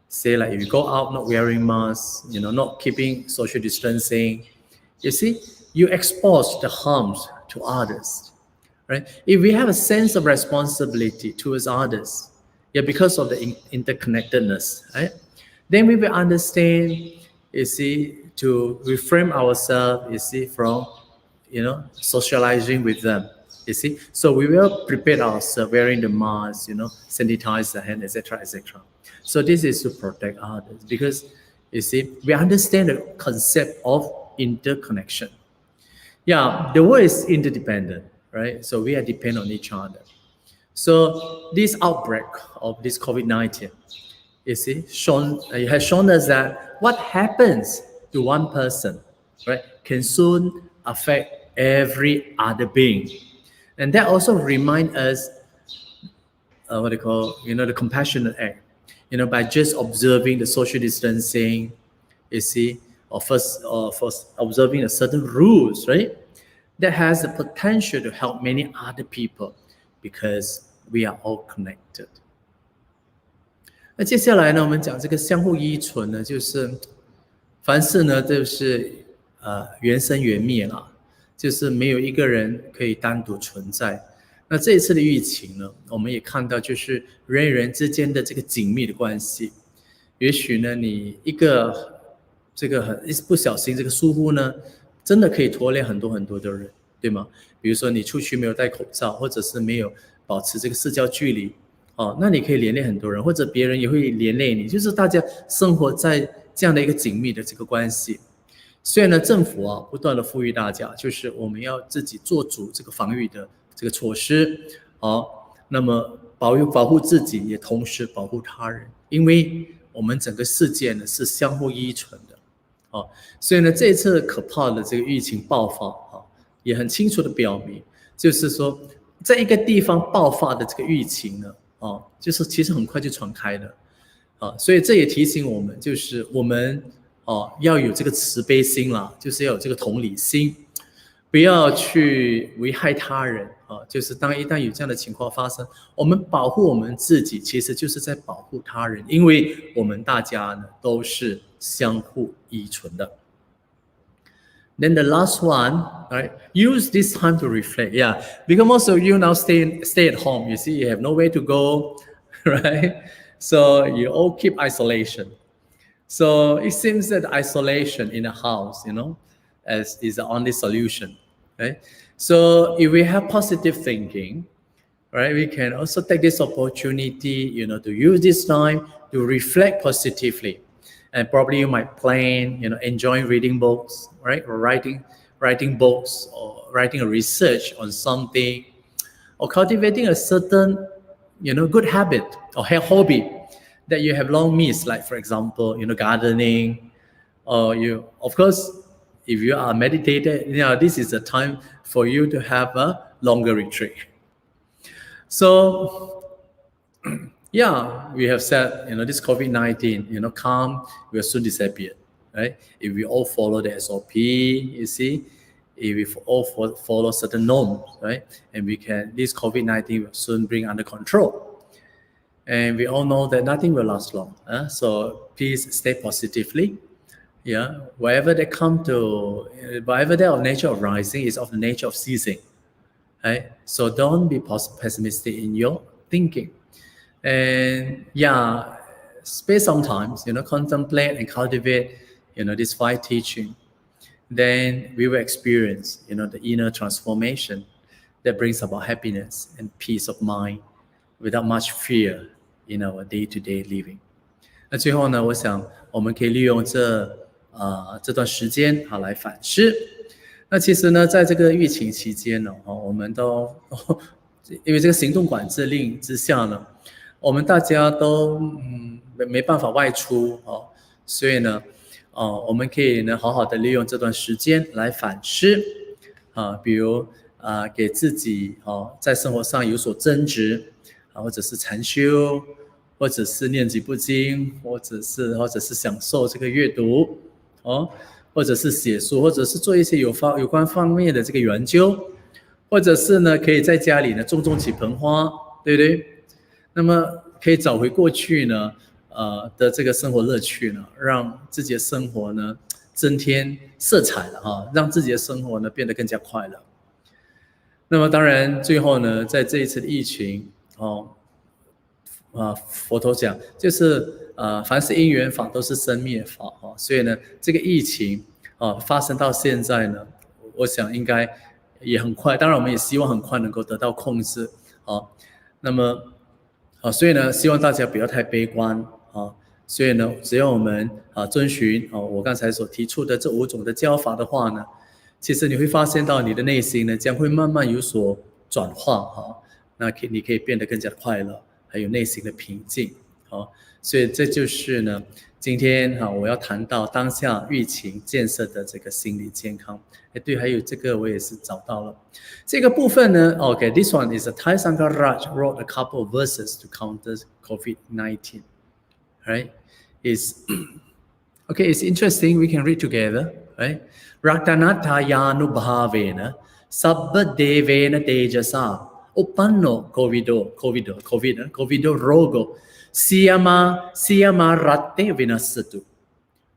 say like if you go out not wearing masks, not keeping social distancing, you see, you expose the harms to others, right? If we have a sense of responsibility towards others, because of the interconnectedness, right? Then we will understand, you see, to refrain ourselves, you see, from, socializing with them, you see. So we will prepare ourselves wearing the mask, sanitize the hand, etc., etc. So this is to protect others because, you see, we understand the concept of interconnection. Yeah, the world is interdependent, right? So we are dependent on each other. So this outbreak of this COVID-19, you see, it has shown us that what happens to one person, right, can soon affect every other being. And that also reminds us, what they call, the compassionate act. By just observing the social distancing, you see, or first observing a certain rules, right? That has the potential to help many other people because we are all connected. 那接下来呢，我们讲这个相互依存呢，就是凡事呢，就是缘生缘灭啦，就是没有一个人可以单独存在。那这一次的疫情呢，我们也看到就是人与人之间的这个紧密的关系。也许呢，你一个这个一不小心这个疏忽呢，真的可以拖累很多很多的人，对吗？比如说你出去没有戴口罩，或者是没有保持这个社交距离，那你可以连累很多人，或者别人也会连累你，就是大家生活在这样的一个紧密的这个关系。所以呢，政府不断的呼吁大家，就是我们要自己做主这个防御的这个措施，那么保护自己，也同时保护他人，因为我们整个世界呢是相互依存的，所以呢，这次可怕的这个疫情爆发也很清楚的表明，就是说，在一个地方爆发的这个疫情呢，就是其实很快就传开的，所以这也提醒我们，就是我们要有这个慈悲心啦，就是要有这个同理心，不要去危害他人就是一旦有这样的情况发生，我们保护我们自己，其实就是在保护他人，因为我们大家呢都是相互依存的。Then the last one, right? Use this time to reflect. Yeah, because most of you now stay at home. You see, you have nowhere to go, right? So you all keep isolation. So it seems that isolation in a house, is the only solution, right? So if we have positive thinking, right, we can also take this opportunity, to use this time to reflect positively. And probably you might plan, enjoying reading books, right, or writing books, or writing a research on something, or cultivating a certain, good habit or hobby that you have long missed, like for example, gardening, or of course, if you are meditator, this is a time for you to have a longer retreat. So, we have said, this COVID-19, calm will soon disappear, right? If we all follow the SOP, you see, if we all follow certain norms, right? And this COVID-19 will soon bring under control. And we all know that nothing will last long. So please stay positively. Wherever they come to, whatever their nature of rising is of the nature of ceasing. Right? So don't be pessimistic in your thinking. And spend some time, contemplate and cultivate, this 5 teaching. Then we will experience, the inner transformation that brings about happiness and peace of mind without much fear in our day-to-day living. 那最后呢，我想我们可以利用这段时间来反思。那其实呢，在这个疫情期间呢，我们都因为这个行动管制令之下呢，我们大家都没办法外出所以呢，我们可以呢好好的利用这段时间来反思比如给自己在生活上有所增值或者是禅修，或者是念几部经，或者是享受这个阅读或者是写书，或者是做一些有关方面的这个研究，或者是呢可以在家里呢种几盆花，对不对？那么可以找回过去呢的这个生活乐趣呢，让自己的生活呢增添色彩了让自己的生活呢变得更加快乐。那么当然最后呢，在这一次的疫情佛陀讲就是凡是因缘法都是生灭法所以呢这个疫情发生到现在呢，我想应该也很快，当然我们也希望很快能够得到控制那么所以呢希望大家不要太悲观所以呢只要我们遵循我刚才所提出的这5种的教法的话呢，其实你会发现到你的内心呢将会慢慢有所转化那你可以变得更加的快乐，还有内心的平静所以这就是呢今天我要谈到当下疫情建设的这个心理健康。对，还有这个我也是找到了这个部分呢。Okay, this one is a Thai Sangha Raj wrote a couple of verses to counter COVID-19. Right? It's interesting. We can read together. Right? Ratanatayanu bhavena sabba devena tejasa upanno covido rogo siyama ratte vinasatu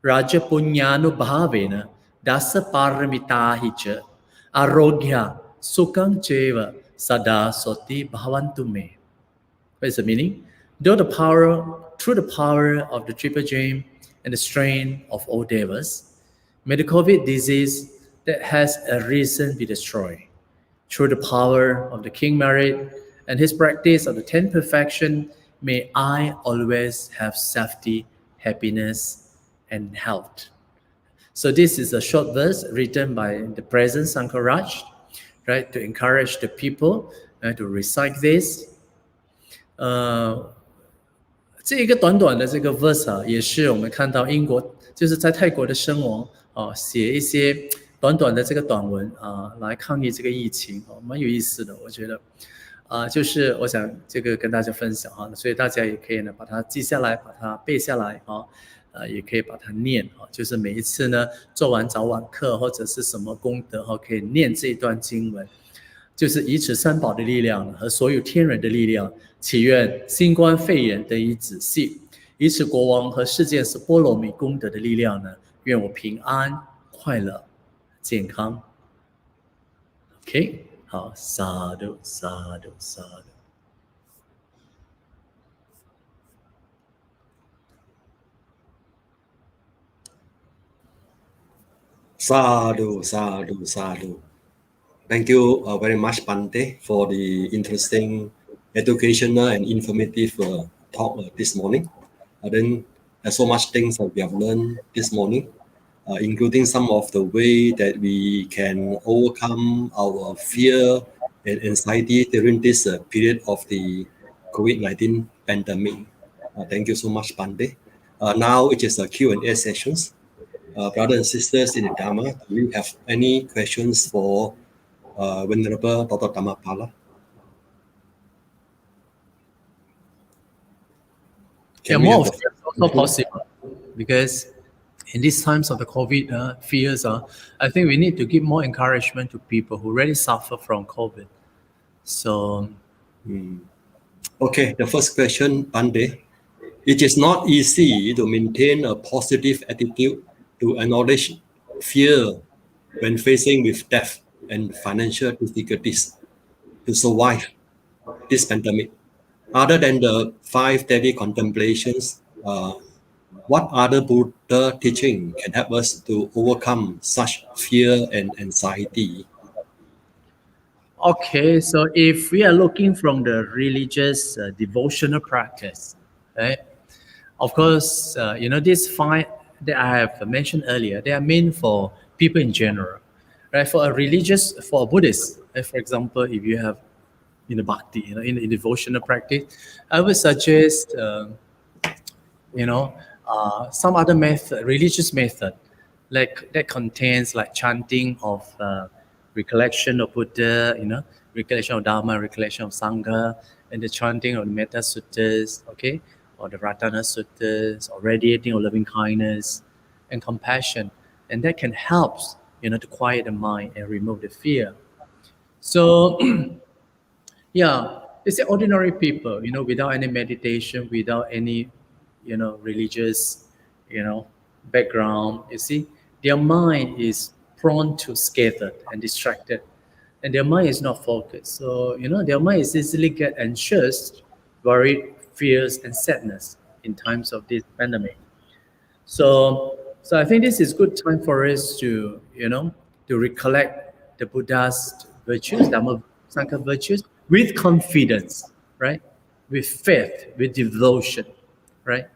raja punyanu bhavena dasa paramitahi cha arogya sukham cheva Sada Soti Bhavantu Me. What is the meaning? Through the power of the Triple Gem and the strain of all devas, may the COVID disease that has arisen be destroyed. Through the power of the King Merit and his practice of the 10 perfection, may I always have safety, happiness, and health. So this is a short verse written by the present Sankaraj, right, to encourage the people to recite this. 这一个短短的这个 verse 啊，也是我们看到英国就是在泰国的圣王写一些短短的这个短文来抗议这个疫情蛮有意思的，我觉得就是我想这个跟大家分享所以大家也可以呢把它记下来，把它背下来也可以把它念就是每一次呢做完早晚课或者是什么功德可以念这一段经文，就是以此三宝的力量和所有天人的力量，祈愿新冠肺炎得以止息，以此国王和世界是波罗蜜功德的力量呢，愿我平安快乐健康。 OK， 好，萨埵萨埵萨埵。Sadhu, sadhu, sadhu. Thank you very much, Bante, for the interesting, educational, and informative talk this morning. Then there's so much things that we have learned this morning, including some of the way that we can overcome our fear and anxiety during this period of the COVID-19 pandemic. Thank you so much, Bante. Now it is a Q&A sessions. Brothers and sisters in the Dharma, do you have any questions for Venerable Dr. Dhammapala? More of that also possible, because in these times of the COVID fears, I think we need to give more encouragement to people who really suffer from COVID. So, okay, the first question, Bante. It is not easy to maintain a positive attitude to acknowledge fear when facing with death and financial difficulties to survive this pandemic. Other than the 5 daily contemplations, what other Buddha teaching can help us to overcome such fear and anxiety? okay, so if we are looking from the religious devotional practice, right? Of course, these 5 that I have mentioned earlier, they are meant for people in general, right? For a Buddhist, for example, if you have in the bhakti, in the devotional practice, I would suggest, some other method, religious method, like that contains like chanting of recollection of Buddha, recollection of Dharma, recollection of Sangha, and the chanting of the Metta Suttas, okay, or the Ratana Suttas, or radiating of loving kindness and compassion, and that can help, to quiet the mind and remove the fear. So, yeah, it's the ordinary people, without any meditation, without any, religious, background. You see, their mind is prone to scattered and distracted, and their mind is not focused. So, their mind is easily get anxious, worried, fears, and sadness in times of this pandemic. So I think this is good time for us to, to recollect the Buddha's virtues, Dhamma Sangha virtues, with confidence, right? With faith, with devotion, right?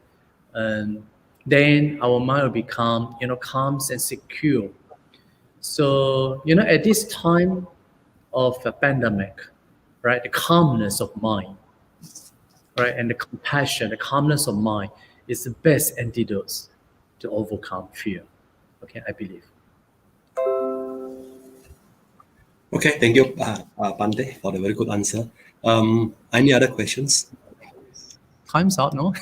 And then our mind will become, calm and secure. So, at this time of a pandemic, right, the calmness of mind, right, and the compassion, the calmness of mind is the best antidote to overcome fear. Okay, I believe. Okay, thank you, Bante, for the very good answer. Any other questions? Time's out, no?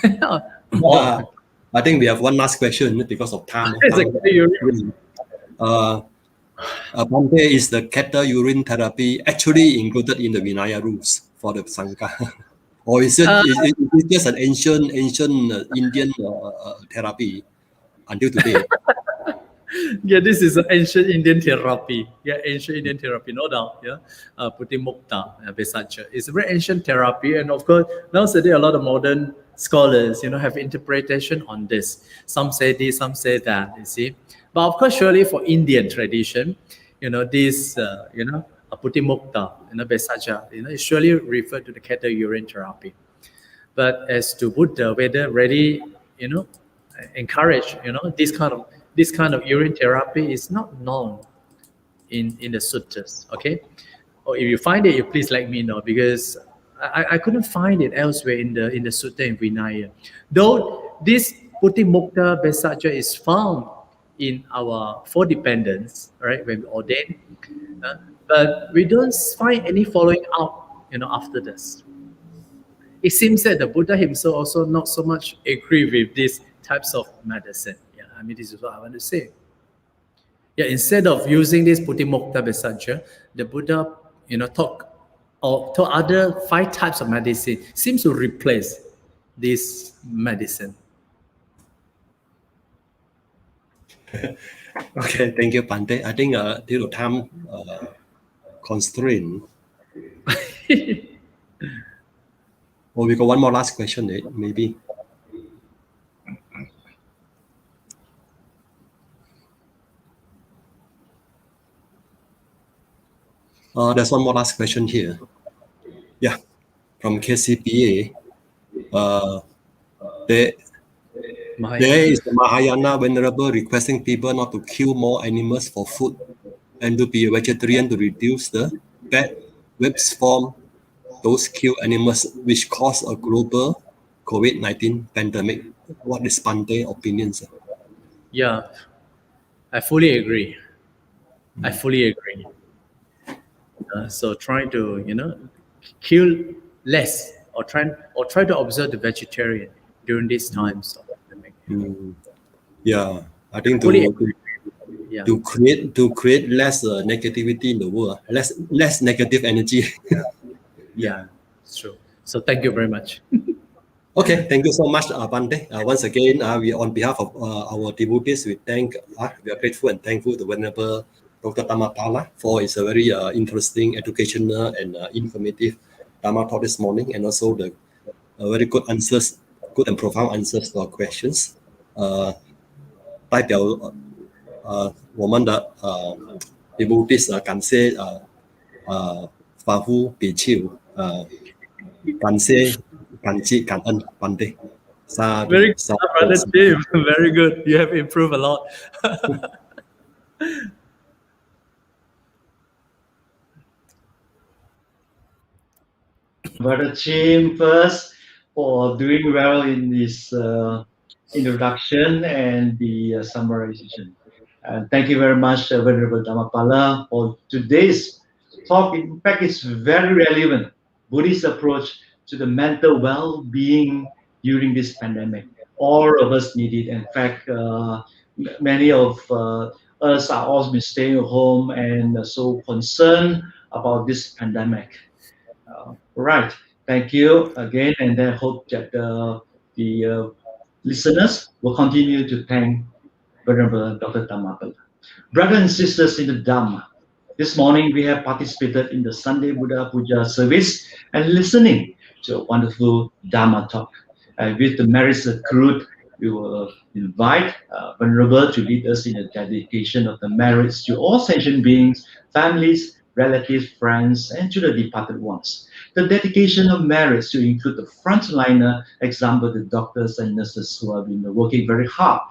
I think we have one last question because of time. Bante, is the cattle urine therapy actually included in the Vinaya rules for the Sangha? Or is it just an ancient Indian therapy until today? Yeah, this is an ancient Indian therapy. Yeah, ancient Indian therapy, no doubt. Yeah, Putimukta, Vesacha. It's a very ancient therapy, and of course, nowadays a lot of modern scholars, have interpretation on this. Some say this, some say that. You see, but of course, surely for Indian tradition, this, Putimukta, Vesacha, is surely referred to the cattle urine therapy. But as to Buddha, whether really, encourage, this kind of urine therapy is not known in the sutras. Okay, or if you find it, you please let me know, because I couldn't find it elsewhere in the sutta in Vinaya. Though this Putimukta Besaja is found in our four dependents, right, when we ordain, but we don't find any following up, after this. It seems that the Buddha himself also not so much agree with these types of medicine. Yeah, this is what I want to say. Yeah, instead of using this Putimukta Besaja, the Buddha, talk other 5 types of medicine, seems to replace this medicine. Okay, thank you, Pante. I think due to time constraint, we got one more last question, maybe. There's one more last question here. Yeah, from KCPA. There is the Mahayana Venerable requesting people not to kill more animals for food and to be a vegetarian to reduce the bad webs from those killed animals, which cause a global COVID-19 pandemic. What is Pante's opinion, sir? Yeah, I fully agree. I fully agree. So trying to, kill less, or try to observe the vegetarian during these times of pandemic. Yeah, I think to create less negativity in the world, less negative energy. Yeah, it's true. So thank you very much. Okay, thank you so much, Pante. Once again, we on behalf of our devotees, we are grateful and thankful to Venerable Dr. Dhammapala for his very interesting, educational, and informative Dhamma talk this morning, and also the very good answers, good and profound answers to our questions. 代表我们的devotees 感谢法夫比丘感激感恩Pante. Very good, brother Tim. Very good. You have improved a lot. Brother Tim first for doing well in this introduction and the summarization. Thank you very much, Venerable Dhammapala, for today's talk. In fact, it's very relevant. Buddhist approach to the mental well-being during this pandemic. All of us need it. In fact, many of us are also staying at home and so concerned about this pandemic. Right. Thank you again, and I hope that the listeners will continue to thank Venerable Dr. Dhammapala. Brothers and sisters in the Dhamma, this morning we have participated in the Sunday Buddha Puja service and listening to a wonderful Dhamma talk. With the merits accrued, we will invite Venerable to lead us in the dedication of the merits to all sentient beings, families, relatives, friends, and to the departed ones. The dedication of merits to include the frontliner, example, the doctors and nurses who have been working very hard,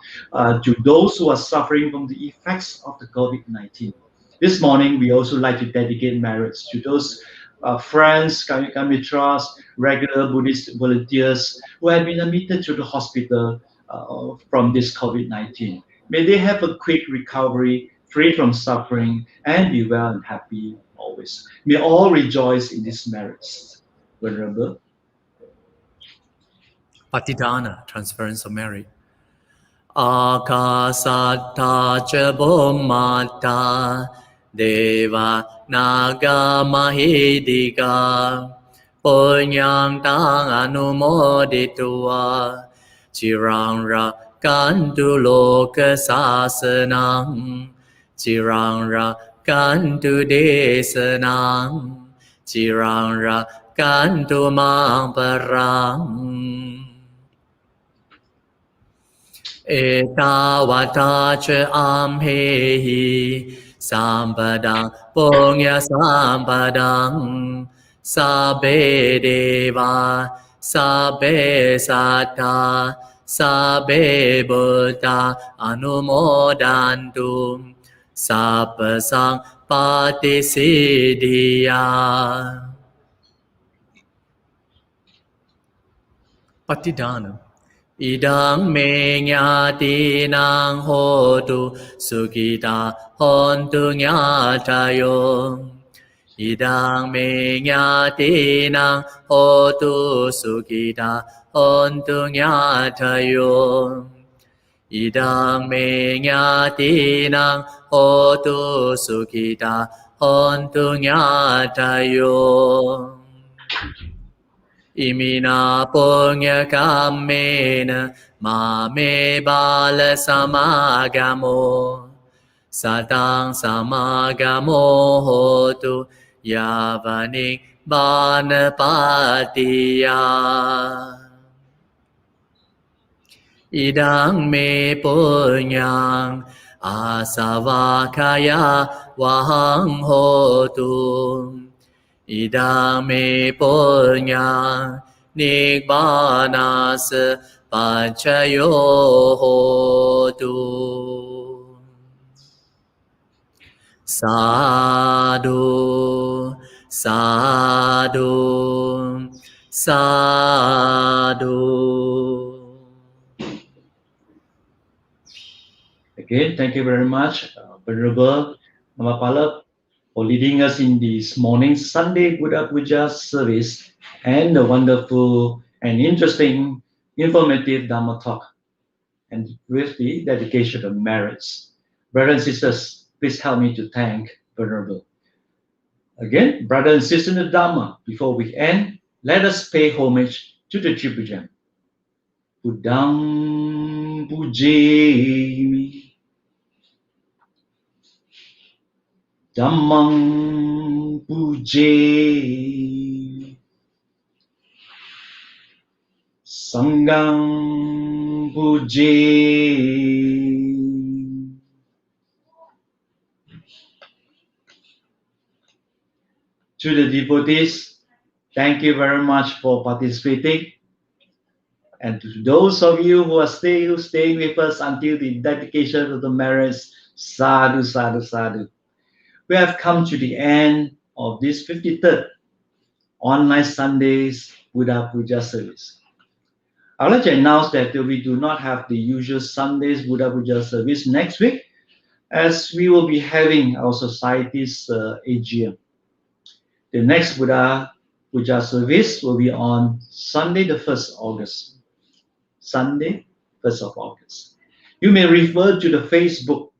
to those who are suffering from the effects of the COVID-19. This morning, we also like to dedicate merits to those friends, Kamitras, regular Buddhist volunteers who have been admitted to the hospital from this COVID-19. May they have a quick recovery, free from suffering, and be well and happy always. May all rejoice in these merits. Venerable. Patidana, transference of merit. Akasatta cha bhummata deva naga mahidika punyam tang anumoditua chirang กันตุโลกศาสนังจิรังรักกันตุเดสนังจิรังรักกันตุมังปรังเอตาวตาเชอัมเหหิสัมปดังปุญญสัมปดังสัพเพเดวาสัพเพสัตตาสัพเพบุตตาอนุโมดันตุสัพพสังปฏิสิทธิยาปฏิดานอิดังเมญาตินังโหตุสุขิตาหนตุญาตโยอิดังเมญาตินังโหตุสุขิตาหนตุญาตโยอิดังเมญาตินังโหตุสุขิตาหนตุญาตโยอิมินาปุญญกัมเมนะมาเมบาลสมากโมสัตตังสมากโมโหตุยาวานิบานปาติยาอิดังเมปุญญังอาสาวะขายาวะหังโหตุอิดังเมปุญญังนิบานัสปัจจโยโหตุสาธุสาธุสาธุ Again, thank you very much, Venerable Namapala, for leading us in this morning's Sunday Buddha Puja service and the wonderful and interesting, informative Dhamma talk, and with the dedication of merits. Brothers and sisters, please help me to thank Venerable. Again, brothers and sisters in the Dhamma, before we end, let us pay homage to the Tribhujan. Buddhang Pujemi, Dhammang Pujemi, Sanghang Pujemi. To the devotees, thank you very much for participating. And to those of you who are still staying with us until the dedication of the merits, sadhu, sadhu, sadhu. We have come to the end of this 53rd online Sundays Buddha Puja service. I would like to announce that we do not have the usual Sundays Buddha Puja service next week, as we will be having our society's AGM. The next Buddha Puja service will be on Sunday, the 1st of August. Sunday, 1st of August. You may refer to the Facebook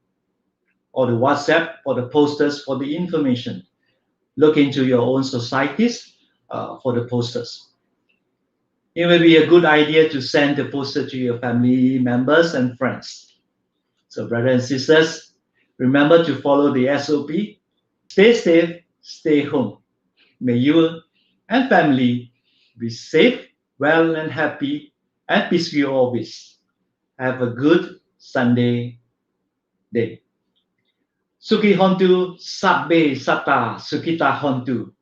or the WhatsApp or the posters for the information. Look into your own societies for the posters. It may be a good idea to send the poster to your family members and friends. So brothers and sisters, remember to follow the SOP. Stay safe, stay home. May you and family be safe, well and happy, and peaceful always. Have a good Sunday day. Sukhi hontu, sabbe satta, sukita hontu.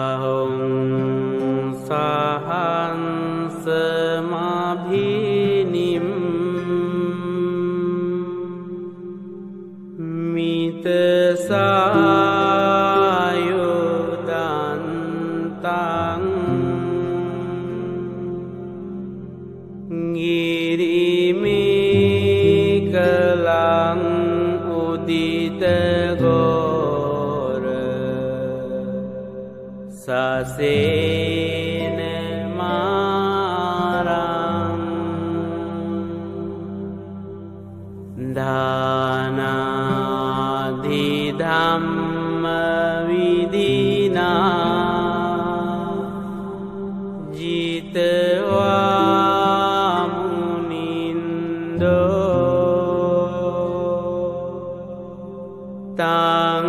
Bahung sahan semabhinim mitesayudantang ngirimi kelang uditego Sase นาธิธัมมวิธินาจิตวามุนินโดตัง